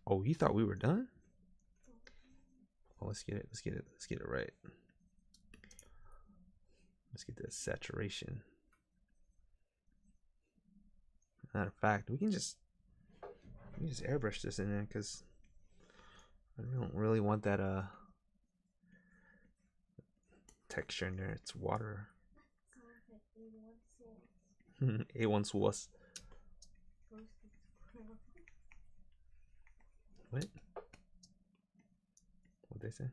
Oh, you thought we were done? Oh, let's get it. Let's get it. Let's get it right. Let's get this saturation. Matter of fact, we can just airbrush this in there because I don't really want that texture in there. It's water. A1 sauce. What? What'd they say?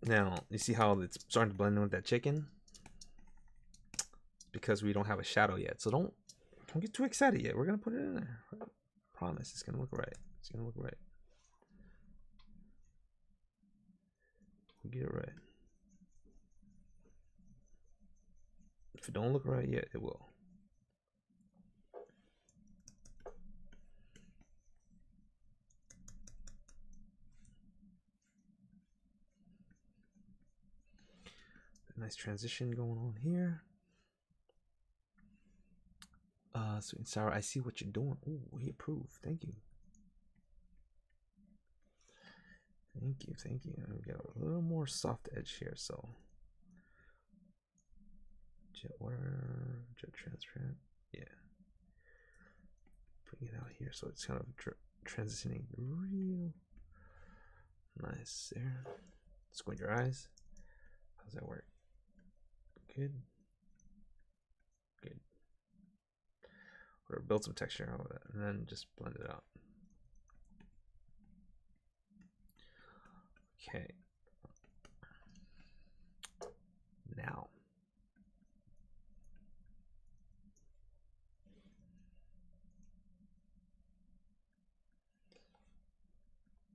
Now, you see how it's starting to blend in with that chicken? Because we don't have a shadow yet. So don't get too excited yet. We're gonna put it in there. I promise it's gonna look right. It's gonna look right. We'll get it right. If it don't look right yet, it will. Nice transition going on here. Sweet and sour. I see what you're doing. Oh, he approved. Thank you. Thank you. Thank you. We got a little more soft edge here, so jet water, jet transparent. Yeah. Putting it out here so it's kind of transitioning real nice there. Squint your eyes. How's that work? Good. Good. Or build some texture out of that and then just blend it out. Okay. Now.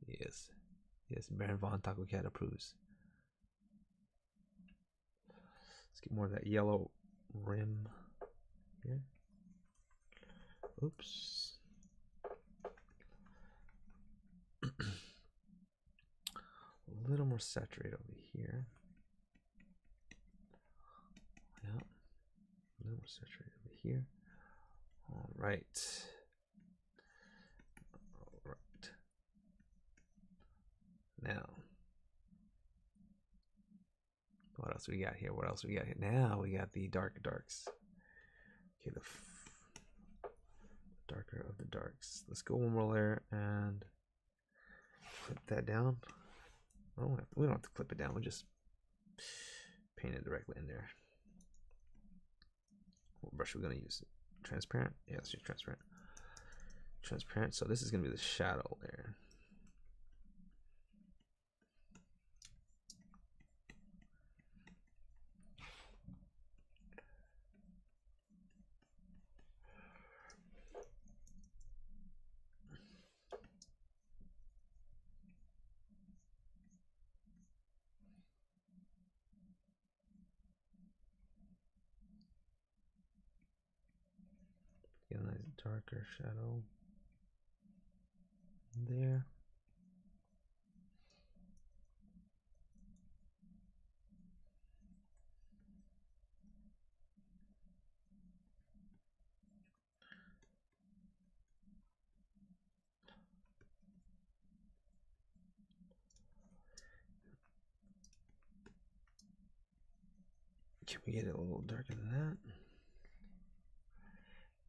Yes. Yes, Baron Von Taco Cat approves. Let's get more of that yellow rim here. Oops. A little more saturated over here. Yeah. A little more saturated over here. All right. All right. Now. What else we got here? What else we got here? Now we got the darker darks. Okay, the darker of the darks. Let's go one more layer and clip that down. Oh, we don't have to clip it down. We just paint it directly in there. What brush are we gonna use? Transparent? Yeah, let's use transparent. Transparent. So this is gonna be the shadow layer. Get a nice darker shadow there. Can we get it a little darker than that?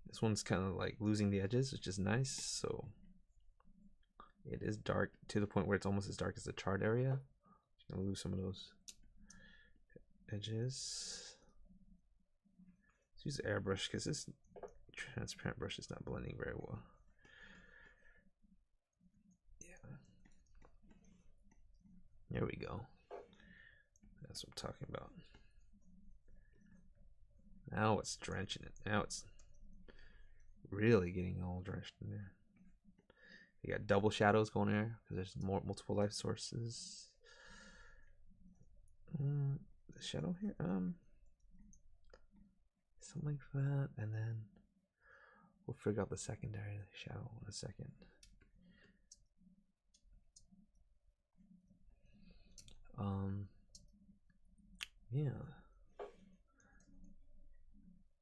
This one's kind of like losing the edges, which is nice. So it is dark to the point where it's almost as dark as the chart area. Just gonna lose some of those edges. Let's use the airbrush because this transparent brush is not blending very well. Yeah. There we go. That's what I'm talking about. Now it's drenching it. Now it's really getting all drenched in there. You got double shadows going there because there's multiple light sources. The shadow here, something like that, and then we'll figure out the secondary shadow in a second. Yeah.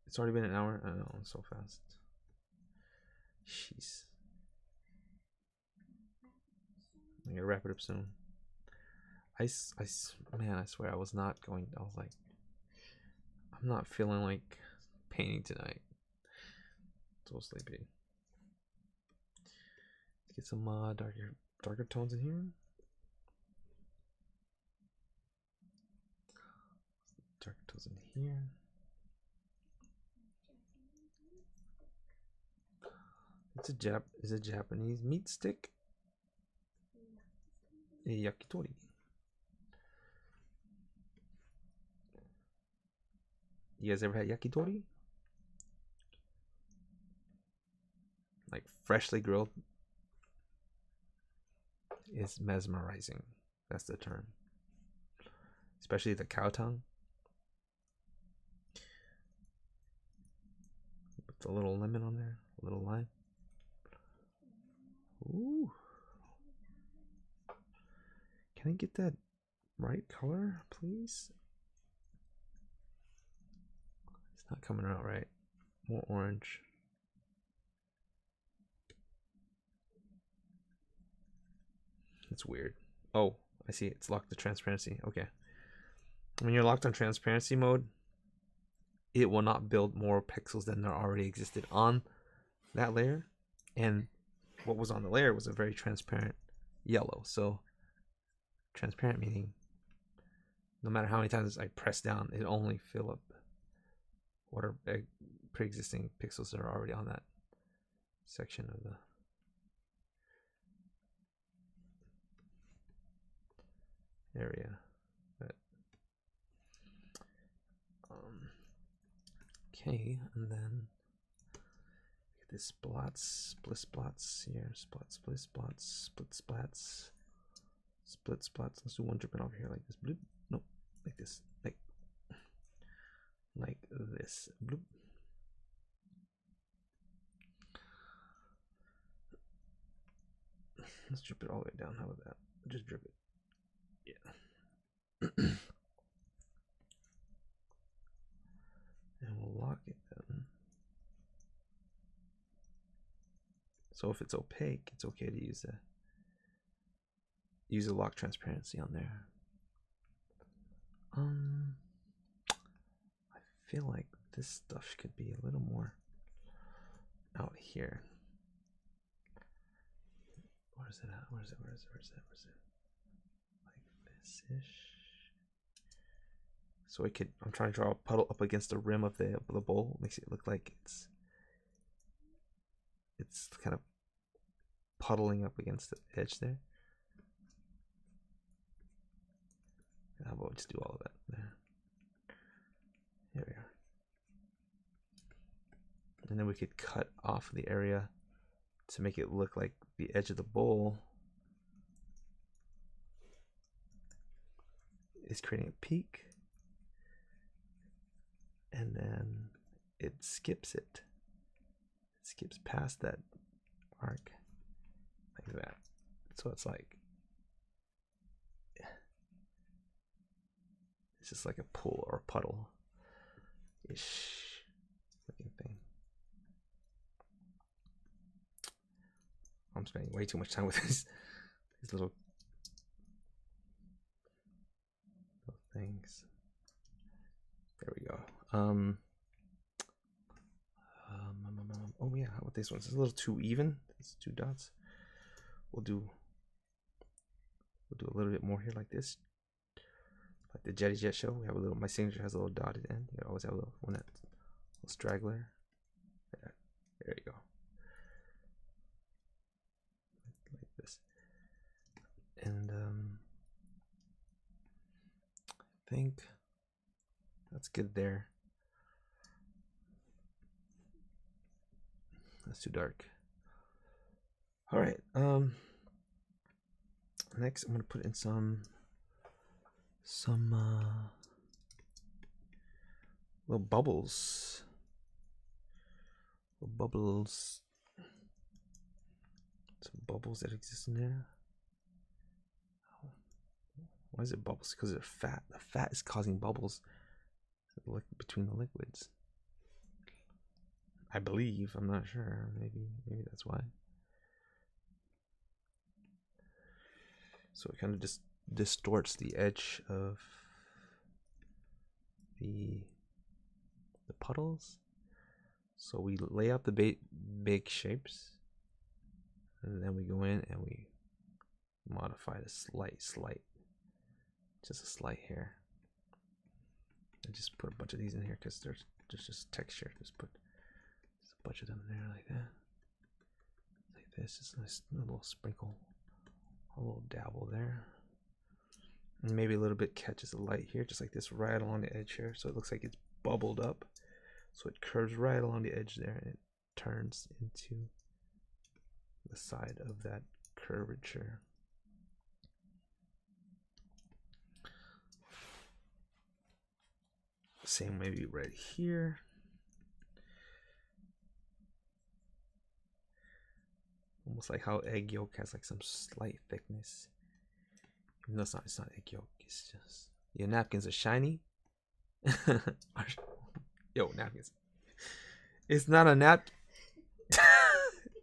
It's already been an hour. I know, so fast. Jeez. I'm gonna wrap it up soon. Man, I swear I was not going. I was like, I'm not feeling like painting tonight. So sleepy. Let's get some darker tones in here. Darker tones in here. It's a Japanese meat stick. A yakitori. You guys ever had yakitori? Like freshly grilled is mesmerizing. That's the term. Especially the cow tongue. With a little lemon on there, a little lime. Ooh. Can I get that right color, please? It's not coming out right. More orange. It's weird. Oh, I see. It's locked to transparency. Okay. When you're locked on transparency mode, it will not build more pixels than there already existed on that layer. And what was on the layer was a very transparent yellow. So transparent meaning no matter how many times I press down, it only fill up what are pre-existing pixels that are already on that section of the area. But, okay, and then get this split spots here, split spots, split splats, split spots. Let's do one dripping over here like this. Bloop. Nope, like this, like this. Bloop. Let's drip it all the way down. How about that? Just drip it. Yeah. And we'll lock it then. So if it's opaque, it's okay to use a lock transparency on there. I feel like this stuff could be a little more out here. Where is it at? Where is it? Like this-ish. So I'm trying to draw a puddle up against the rim of the bowl. Makes it look like it's kind of puddling up against the edge there. How about just do all of that there? There we are. And then we could cut off the area to make it look like the edge of the bowl is creating a peak. And then it skips it. It skips past that arc like that. So it's like it's just like a pool or a puddle ish looking thing. I'm spending way too much time with these little things. There we go. Oh yeah, how about this one? It's a little too even. It's 2 dots. We'll do a little bit more here like this. Like the Jetty Jet show. We have a little, my signature has a little dotted end. You always have a little little straggler. There you go. Like this. And I think that's good there. That's too dark. All right. Next, I'm gonna put in some little bubbles. Little bubbles. Some bubbles that exist in there. Why is it bubbles? Because they're fat. The fat is causing bubbles between the liquids. I believe. I'm not sure. Maybe that's why. So it kind of just distorts the edge of the puddles. So we lay out the big shapes, and then we go in and we modify the slight, just a slight hair. I just put a bunch of these in here because there's just texture. Just put a bunch of them in there like that, like this. Just a nice little sprinkle, a little dabble there, and maybe a little bit catches the light here, just like this, right along the edge here, so it looks like it's bubbled up. So it curves right along the edge there, and it turns into the side of that curvature. Same maybe right here. Almost like how egg yolk has like some slight thickness. No, it's not egg yolk. It's just your napkins are shiny. Yo, napkins. It's not a nap.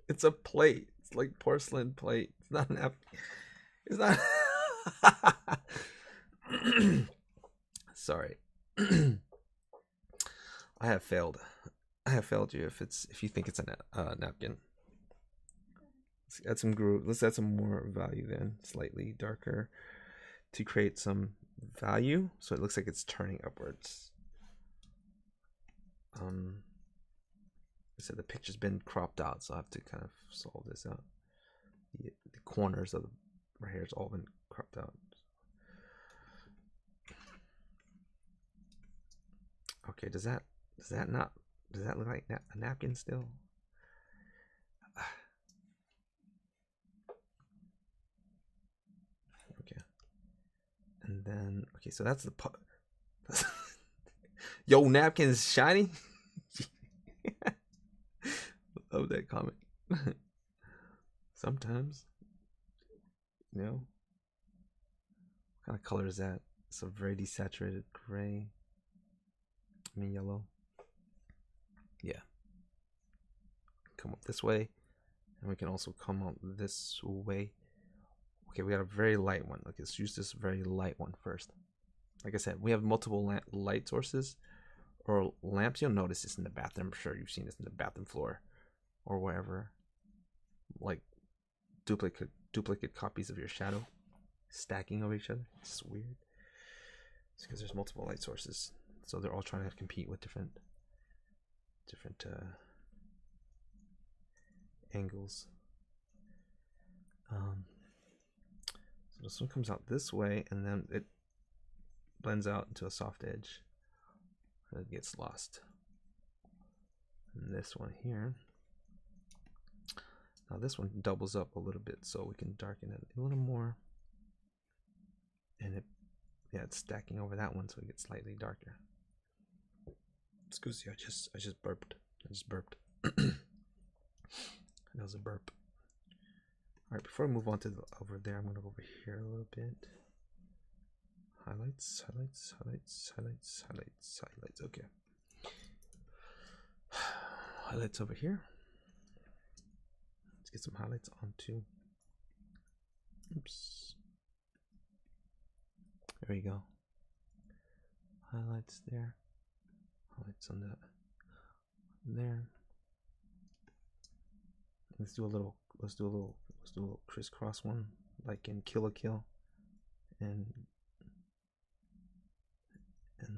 It's a plate. It's like porcelain plate. It's not a napkin. It's not. Sorry. I have failed. I have failed you if you think it's a napkin. Let's add some groove. Let's add some more value then. Slightly darker to create some value, so it looks like it's turning upwards. So the picture's been cropped out, so I have to kind of solve this out. The corners of the right here, it's all been cropped out. Okay, does that look like a napkin still? Okay, and then okay, so that's the yo, napkin's shiny. Love that comment. Sometimes, you know, what kind of color is that? It's a very desaturated gray. I mean yellow. Yeah. Come up this way, and we can also come out this way. Okay, we got a very light one. Like, let's use this very light one first. Like I said, we have multiple light sources or lamps. You'll notice this in the bathroom. I'm sure you've seen this in the bathroom floor or wherever. Like duplicate copies of your shadow stacking over each other. It's just weird. It's because there's multiple light sources, so they're all trying to compete with different angles. So this one comes out this way, and then it blends out into a soft edge. It gets lost. And this one here. Now this one doubles up a little bit, so we can darken it a little more. And it's stacking over that one, so it gets slightly darker. Excuse me, I just burped. That was a burp. All right, before I move on to over there, I'm gonna go over here a little bit. Highlights. Okay. Highlights over here. Let's get some highlights onto. Oops. There we go. Highlights there. Highlights on that. There. Let's do a little crisscross one, like in Kill la Kill, and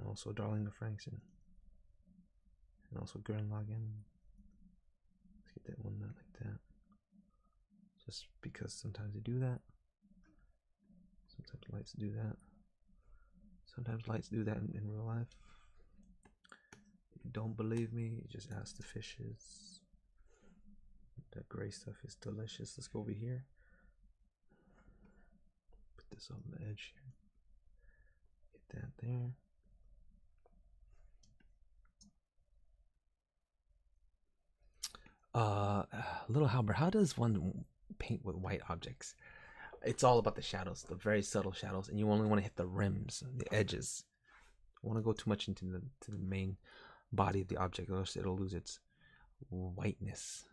also Darling the Franxx, and also Gurren Lagann. Let's get that one like that. Just because sometimes they do that. Sometimes lights do that. Sometimes lights do that in real life. If you don't believe me, just ask the fishes. That gray stuff is delicious. Let's go over here. Put this on the edge here. Get that there. Little Halbert, how does one paint with white objects? It's all about the shadows, the very subtle shadows, and you only want to hit the rims, the edges. Don't want to go too much into the main body of the object, or else it'll lose its whiteness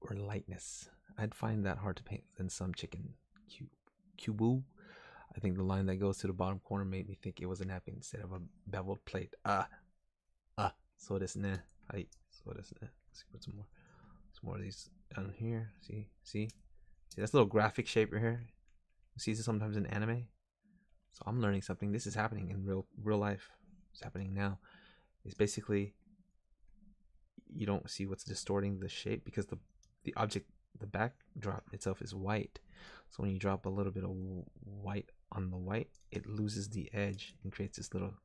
or lightness. I'd find that hard to paint than some chicken cubu. I think the line that goes to the bottom corner made me think it was a napkin instead of a beveled plate. So this nah. So this nah. Let's put some more of these down here. See, that's a little graphic shape right here. You see this sometimes in anime. So I'm learning something. This is happening in real life. It's happening now. It's basically you don't see what's distorting the shape because the object, the backdrop itself is white. So when you drop a little bit of white on the white, it loses the edge and creates this little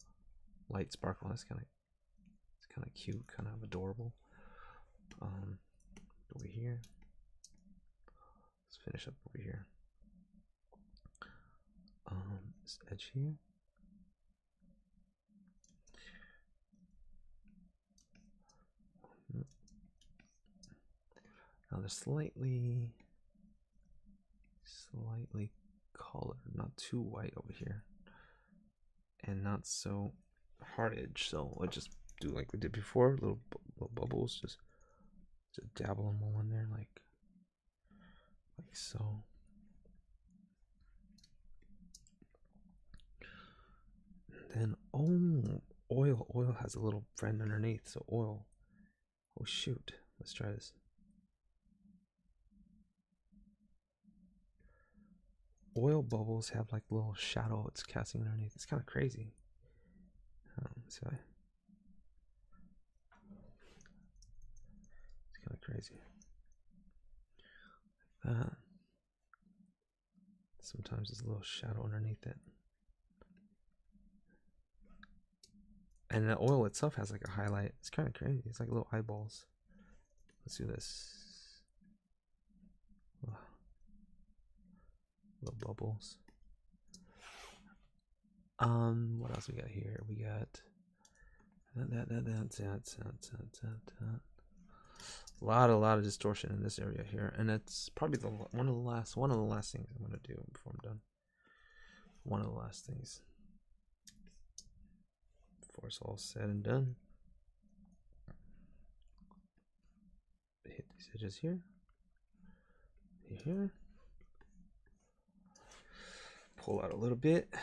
light sparkle. It's kind of cute, kind of adorable. Over here. Let's finish up over here. This edge here. Now they're slightly colored, not too white over here, and not so hard edge. So I'll just do like we did before, little bubbles, just dabble them all in there, like so. And then oil has a little friend underneath. So oil. Oh shoot! Let's try this. Oil bubbles have like a little shadow it's casting underneath. It's kind of crazy. It's kind of crazy. Like that. Sometimes there's a little shadow underneath it. And the oil itself has like a highlight. It's kind of crazy. It's like little eyeballs. Let's do this. Little bubbles. What else we got here? We got a lot of distortion in this area here, and it's probably one of the last things I'm gonna do before I'm done. One of the last things before it's all said and done. Hit these edges here. Here. Pull out a little bit.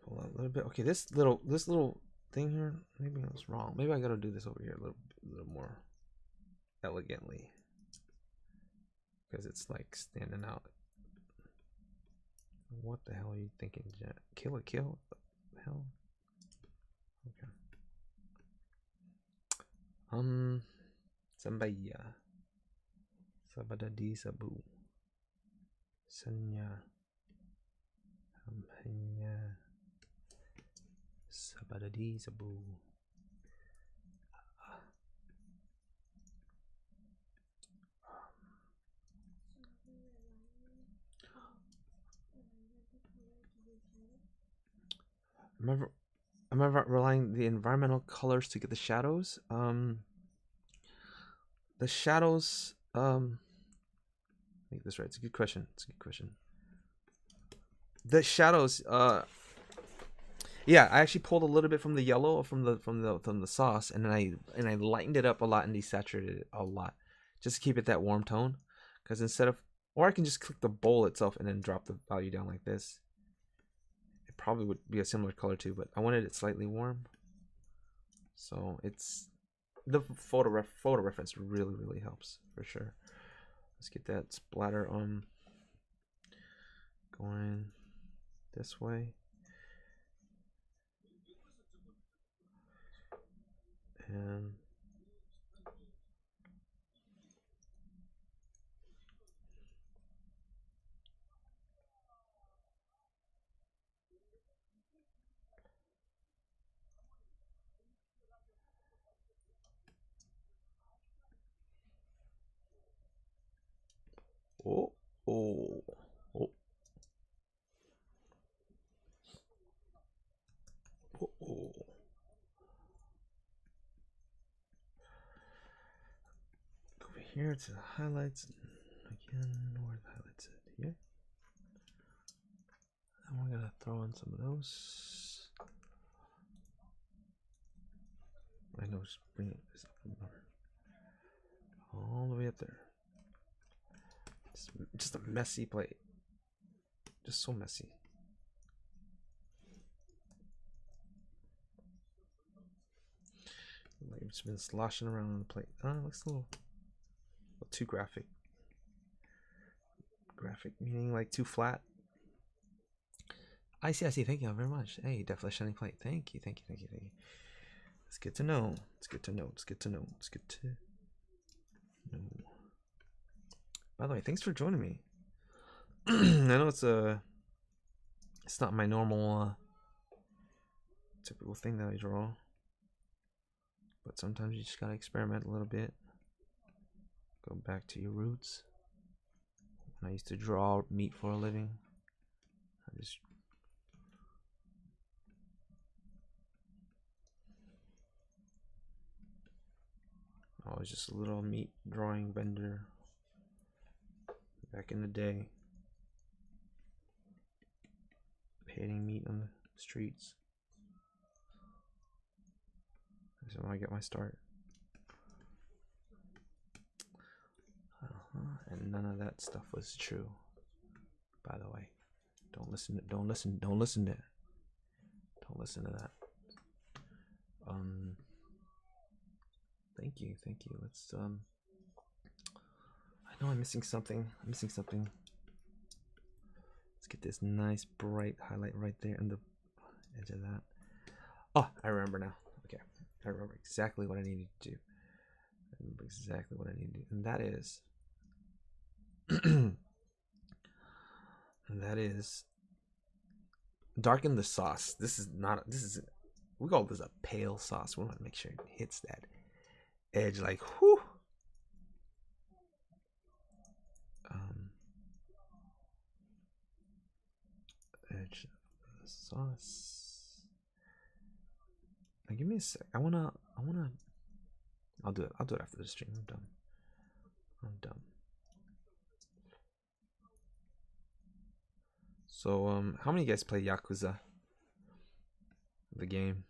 Okay, this little thing here, maybe I was wrong. Maybe I gotta do this over here a little more elegantly, because it's like standing out. What the hell are you thinking, Jet? Kill? What the hell? Okay. Sambaya. Sabadadi sabu. Sanya. Hamhanya. Sabadadi sabu. Remember relying the environmental colors to get the shadows. The shadows. Make this right. It's a good question. The shadows. Yeah, I actually pulled a little bit from the yellow from the sauce, and then I lightened it up a lot and desaturated it a lot, just to keep it that warm tone. Because instead of, or I can just click the bowl itself and then drop the value down like this. It probably would be a similar color too, but I wanted it slightly warm. So it's the photo reference really helps for sure. Let's get that splatter going this way. And Oh, oh, oh, oh, oh. Go over here to the highlights. Again, where the highlights at? Here. And we're gonna throw in some of those. I know, just bring this up more. All the way up there. Just a messy plate. Just so messy. Like it's been sloshing around on the plate. It looks a little too graphic. Graphic meaning like too flat. I see. Thank you very much. Hey, definitely shiny plate. Thank you. It's good to know. It's good to know. By the way, thanks for joining me. I know it's not my normal typical thing that I draw, but sometimes you just gotta experiment a little bit. Go back to your roots. When I used to draw meat for a living, I was just a little meat drawing vendor back in the day, painting meat on the streets. That's when I got my start. And none of that stuff was true, by the way. Don't listen to that. Thank you. Let's I know I'm missing something. Let's get this nice bright highlight right there on the edge of that. Oh, I remember now. Okay. I remember exactly what I needed to do. And that is darken the sauce. We call this a pale sauce. We want to make sure it hits that edge like whoo. Edge of the sauce. Now give me a sec. I'll do it after the stream. I'm done. So how many of you guys play Yakuza? The game.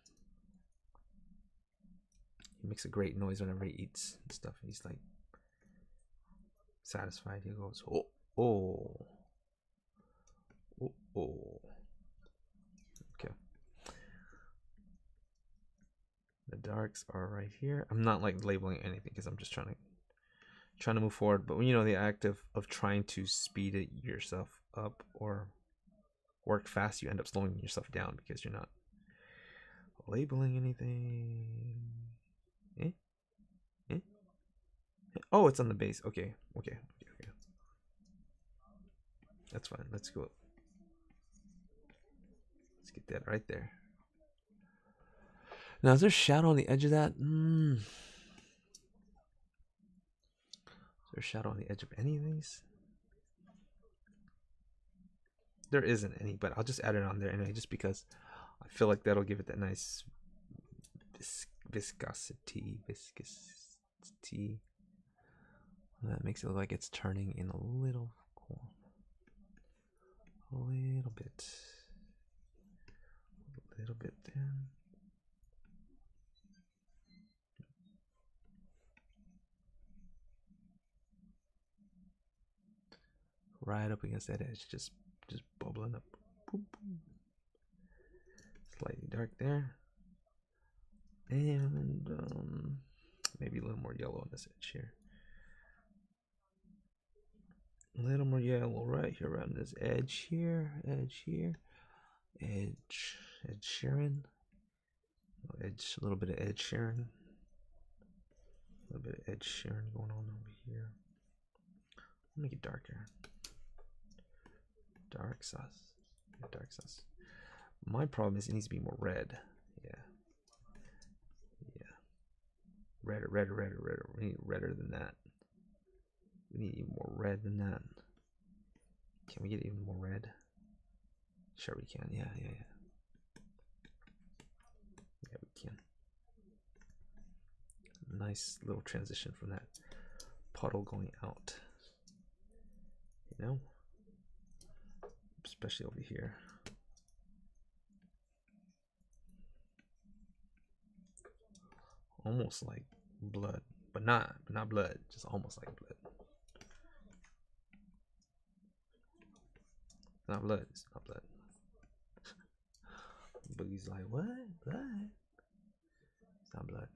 He makes a great noise whenever he eats and stuff. He's like satisfied. He goes, oh. Okay. The darks are right here. I'm not like labeling anything because I'm just trying to move forward. But when you know the act of trying to speed it yourself up or work fast, you end up slowing yourself down because you're not labeling anything. Oh, it's on the base. Okay. That's fine. Let's go. Let's get that right there. Now, is there shadow on the edge of that? Is there shadow on the edge of any of these? There isn't any, but I'll just add it on there anyway, just because I feel like that'll give it that nice viscosity. That makes it look like it's turning in a little bit there. Right up against that edge, just bubbling up. Boom, boom. Slightly dark there, and maybe a little more yellow on this edge here. A little more yellow right here around this edge here, edge Sheeran, a little bit of edge Sheeran, going on over here. Make it darker. Dark sauce. My problem is it needs to be more red. Yeah. Redder. We need redder than that. We need even more red than that. Can we get even more red? Sure we can. Yeah. Yeah, we can. Nice little transition from that puddle going out. You know? Especially over here. Almost like blood, but not blood, just almost like blood. Not blood, it's not blood. Boogie's like, what? Blood? It's not blood.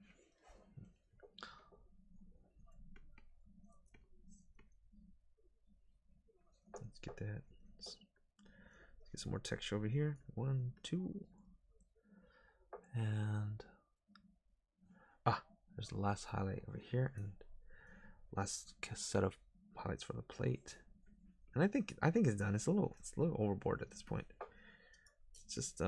Let's get that. Let's get some more texture over here. 1, 2. And there's the last highlight over here, and last set of highlights for the plate. And I think it's done. It's a little overboard at this point. It's just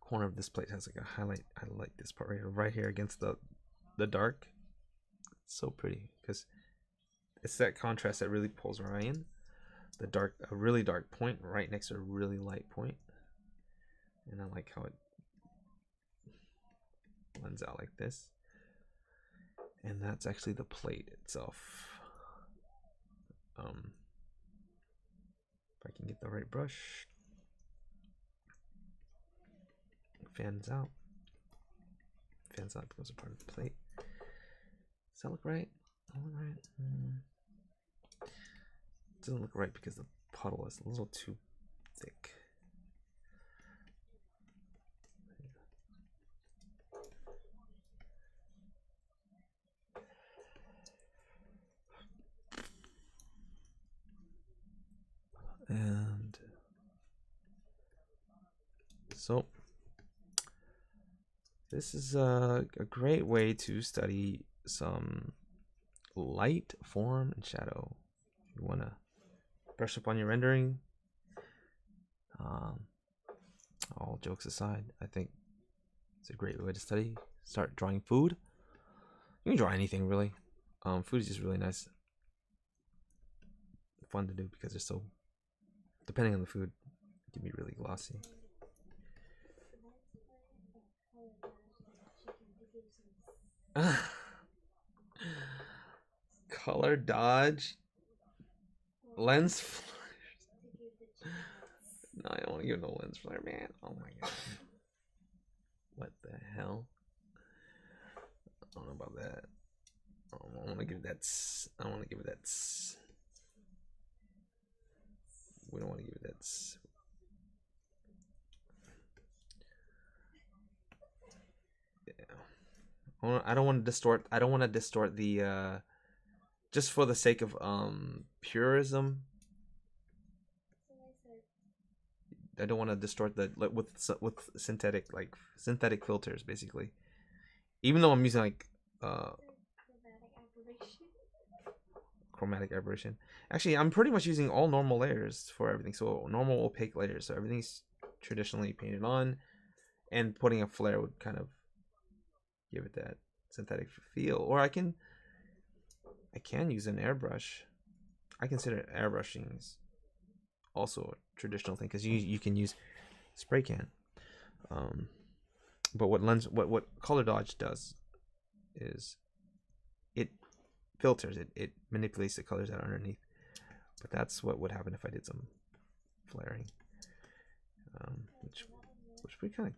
corner of this plate has like a highlight. I like this part right here against the dark. It's so pretty because it's that contrast that really pulls our eye in. A really dark point right next to a really light point, and I like how it blends out like this. And that's actually the plate itself. If I can get the right brush, fans out, becomes a part of the plate. Does that look right? All right. It doesn't look right because the puddle is a little too thick. And so this is a great way to study some light, form, and shadow. You want to brush up on your rendering. All jokes aside, I think it's a great way to study. Start drawing food. You can draw anything really. Food is just really nice, fun to do because they're so, depending on the food, it can be really glossy. Color dodge, lens flares. No, I don't want to give no lens flare, man. Oh my god. What the hell? I don't know about that. I want to give that. I want to give it that. We don't want to give it that. Yeah. I don't want to distort. I don't want to distort the. Just for the sake of purism. I don't want to distort the with synthetic filters basically. Even though I'm using like chromatic aberration. Actually, I'm pretty much using all normal layers for everything. So normal opaque layers. So everything's traditionally painted on, and putting a flare would kind of give it that synthetic feel. Or I can use an airbrush. I consider airbrushing also a traditional thing because you can use spray can. But what color dodge does is it filters it manipulates the colors that are underneath. But that's what would happen if I did some flaring, which would be kind of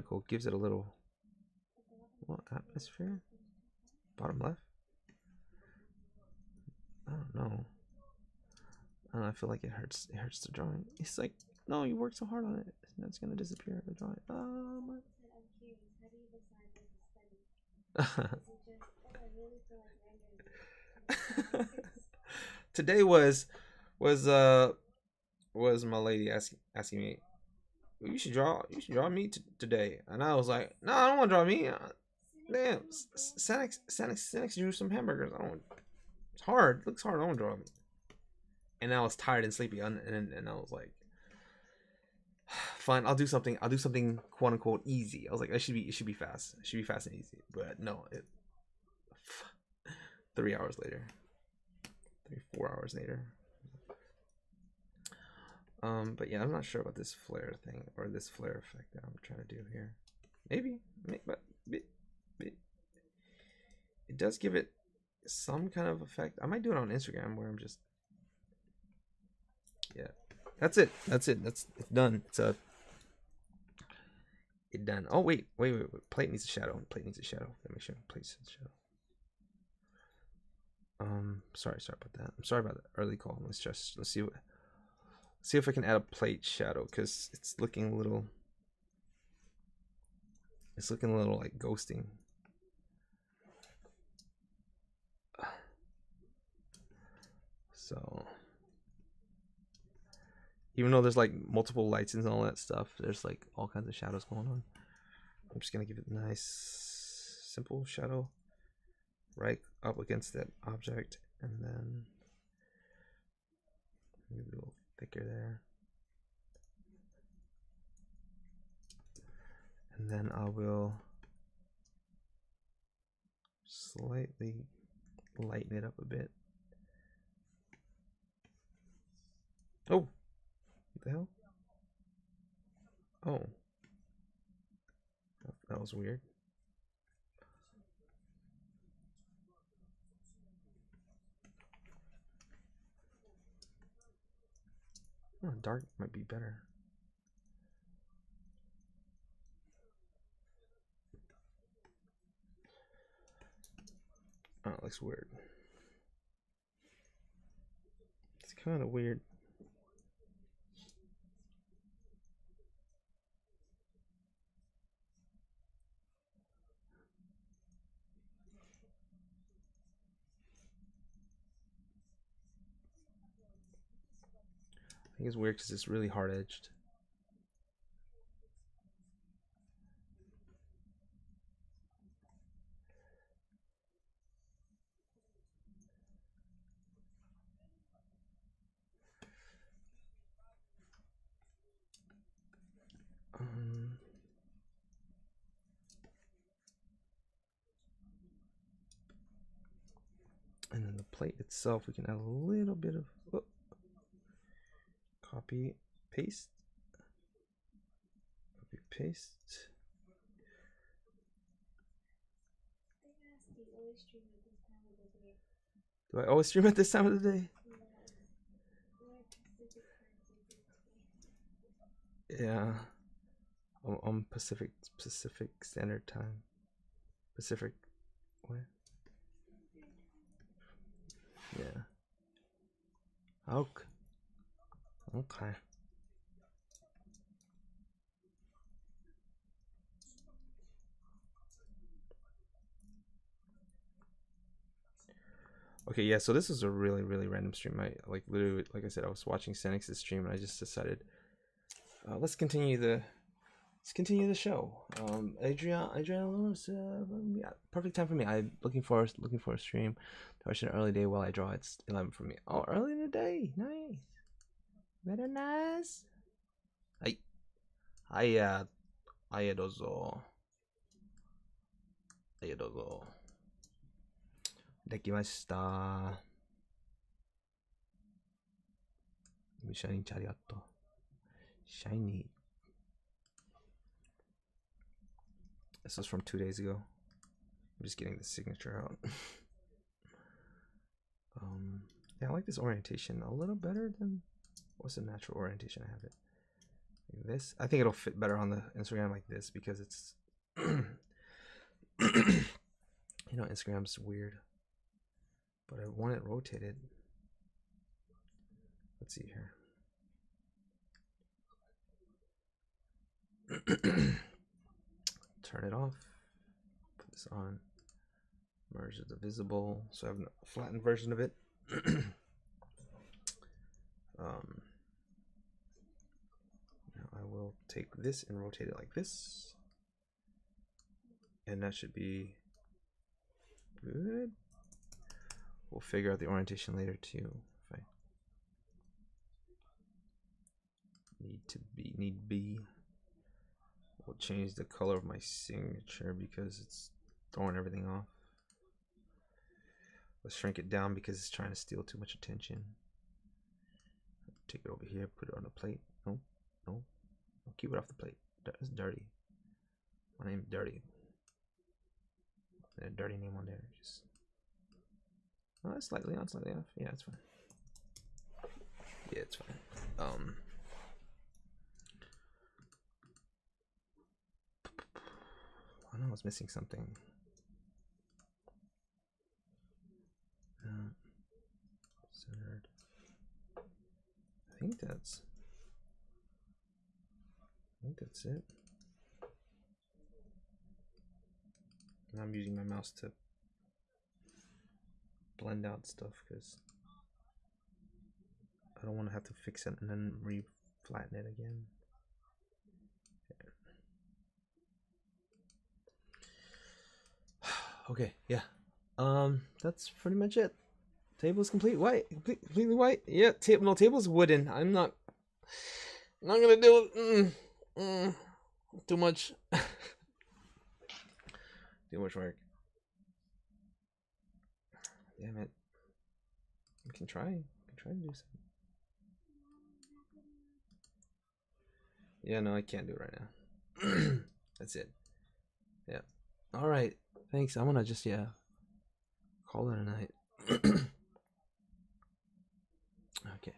cool. Gives it a little atmosphere. Bottom left. I don't know. I feel like it hurts the drawing. It's like, no, you worked so hard on it. That's gonna disappear the drawing. Today was my lady asking me, you should draw me today, and I was like, no, I don't want to draw me. Damn, Sinix drew some hamburgers. It's hard. It looks hard. I don't want to draw me. And I was tired and sleepy, and I was like, fine, I'll do something quote unquote easy. I was like, it should be fast. It should be fast and easy. But no, 3 hours later. 4 hours later. But yeah, I'm not sure about this flare thing or this flare effect that I'm trying to do here. Maybe, but it does give it some kind of effect. I might do it on Instagram where I'm just, yeah. That's it. It's done. It's done. Oh wait. Plate needs a shadow. Let me make sure plate needs a shadow. Sorry about that. I'm sorry about the early call. Let's see if I can add a plate shadow because it's looking a little like ghosting. So even though there's like multiple lights and all that stuff, there's like all kinds of shadows going on. I'm just gonna give it a nice simple shadow right up against that object, and then maybe a little thicker there. And then I will slightly lighten it up a bit. Oh, what the hell? Oh, that was weird. Oh, dark might be better. Oh, it looks weird. It's kind of weird. I think it's weird because it's really hard edged. And then the plate itself, we can add a little bit of copy, paste. Do I always stream at this time of the day? Yeah. On Pacific Standard Time. Pacific, what? Yeah. Okay. Okay, yeah, so this is a really random stream. I literally, like I said, I was watching Sinix's stream and I just decided let's continue the show. Adrian, yeah, perfect time for me. I'm looking for a stream to watch an early day while I draw. It's 11 for me. Oh, early in the day, nice, very nice.はいどうぞ。できました。シャイニーチャリアット。シャイニー。This is from 2 days ago. I'm just getting the signature out. Yeah, I like this orientation a little better than what's the natural orientation I have it. Like this. I think it'll fit better on the Instagram like this because it's you know, Instagram's weird. But I want it rotated. Let's see here. Turn it off. Put this on. Merge the visible. So I have a flattened version of it. Now I will take this and rotate it like this. And that should be good. We'll figure out the orientation later too. If I need be. We'll change the color of my signature because it's throwing everything off. Let's shrink it down because it's trying to steal too much attention. Take it over here, put it on the plate. No, no. Keep it off the plate. That's dirty. My name's Dirty. A dirty name on there. Just it's slightly on, slightly off. Yeah, it's fine. Yeah, it's fine. I know I was missing something. Centered. I think that's it. And I'm using my mouse to blend out stuff because I don't want to have to fix it and then re-flatten it again. Okay, yeah. That's pretty much it. Table's complete white, completely white. Yeah, table's wooden. I'm not gonna do it. Too much. Too much work. Damn it. You can try to do something. Yeah, no, I can't do it right now. That's it. Yeah. All right. Thanks. I'm gonna just call it a night. Okay.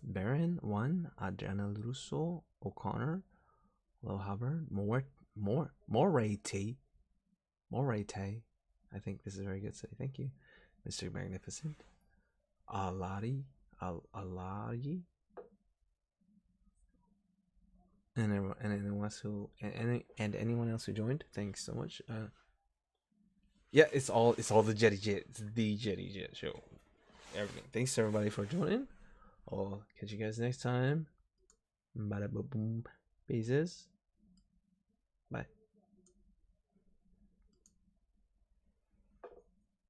Baron 1, Adriana Russo, O'Connor, Low Hubbard, Morate. I think this is very good. Say thank you, Mr. Magnificent. Alari, and anyone else who joined. Thanks so much. Yeah, it's all the Jetty Jet. It's the Jetty Jet show. Everything. Thanks to everybody for joining. I'll catch you guys next time. Bada boom. Pieces.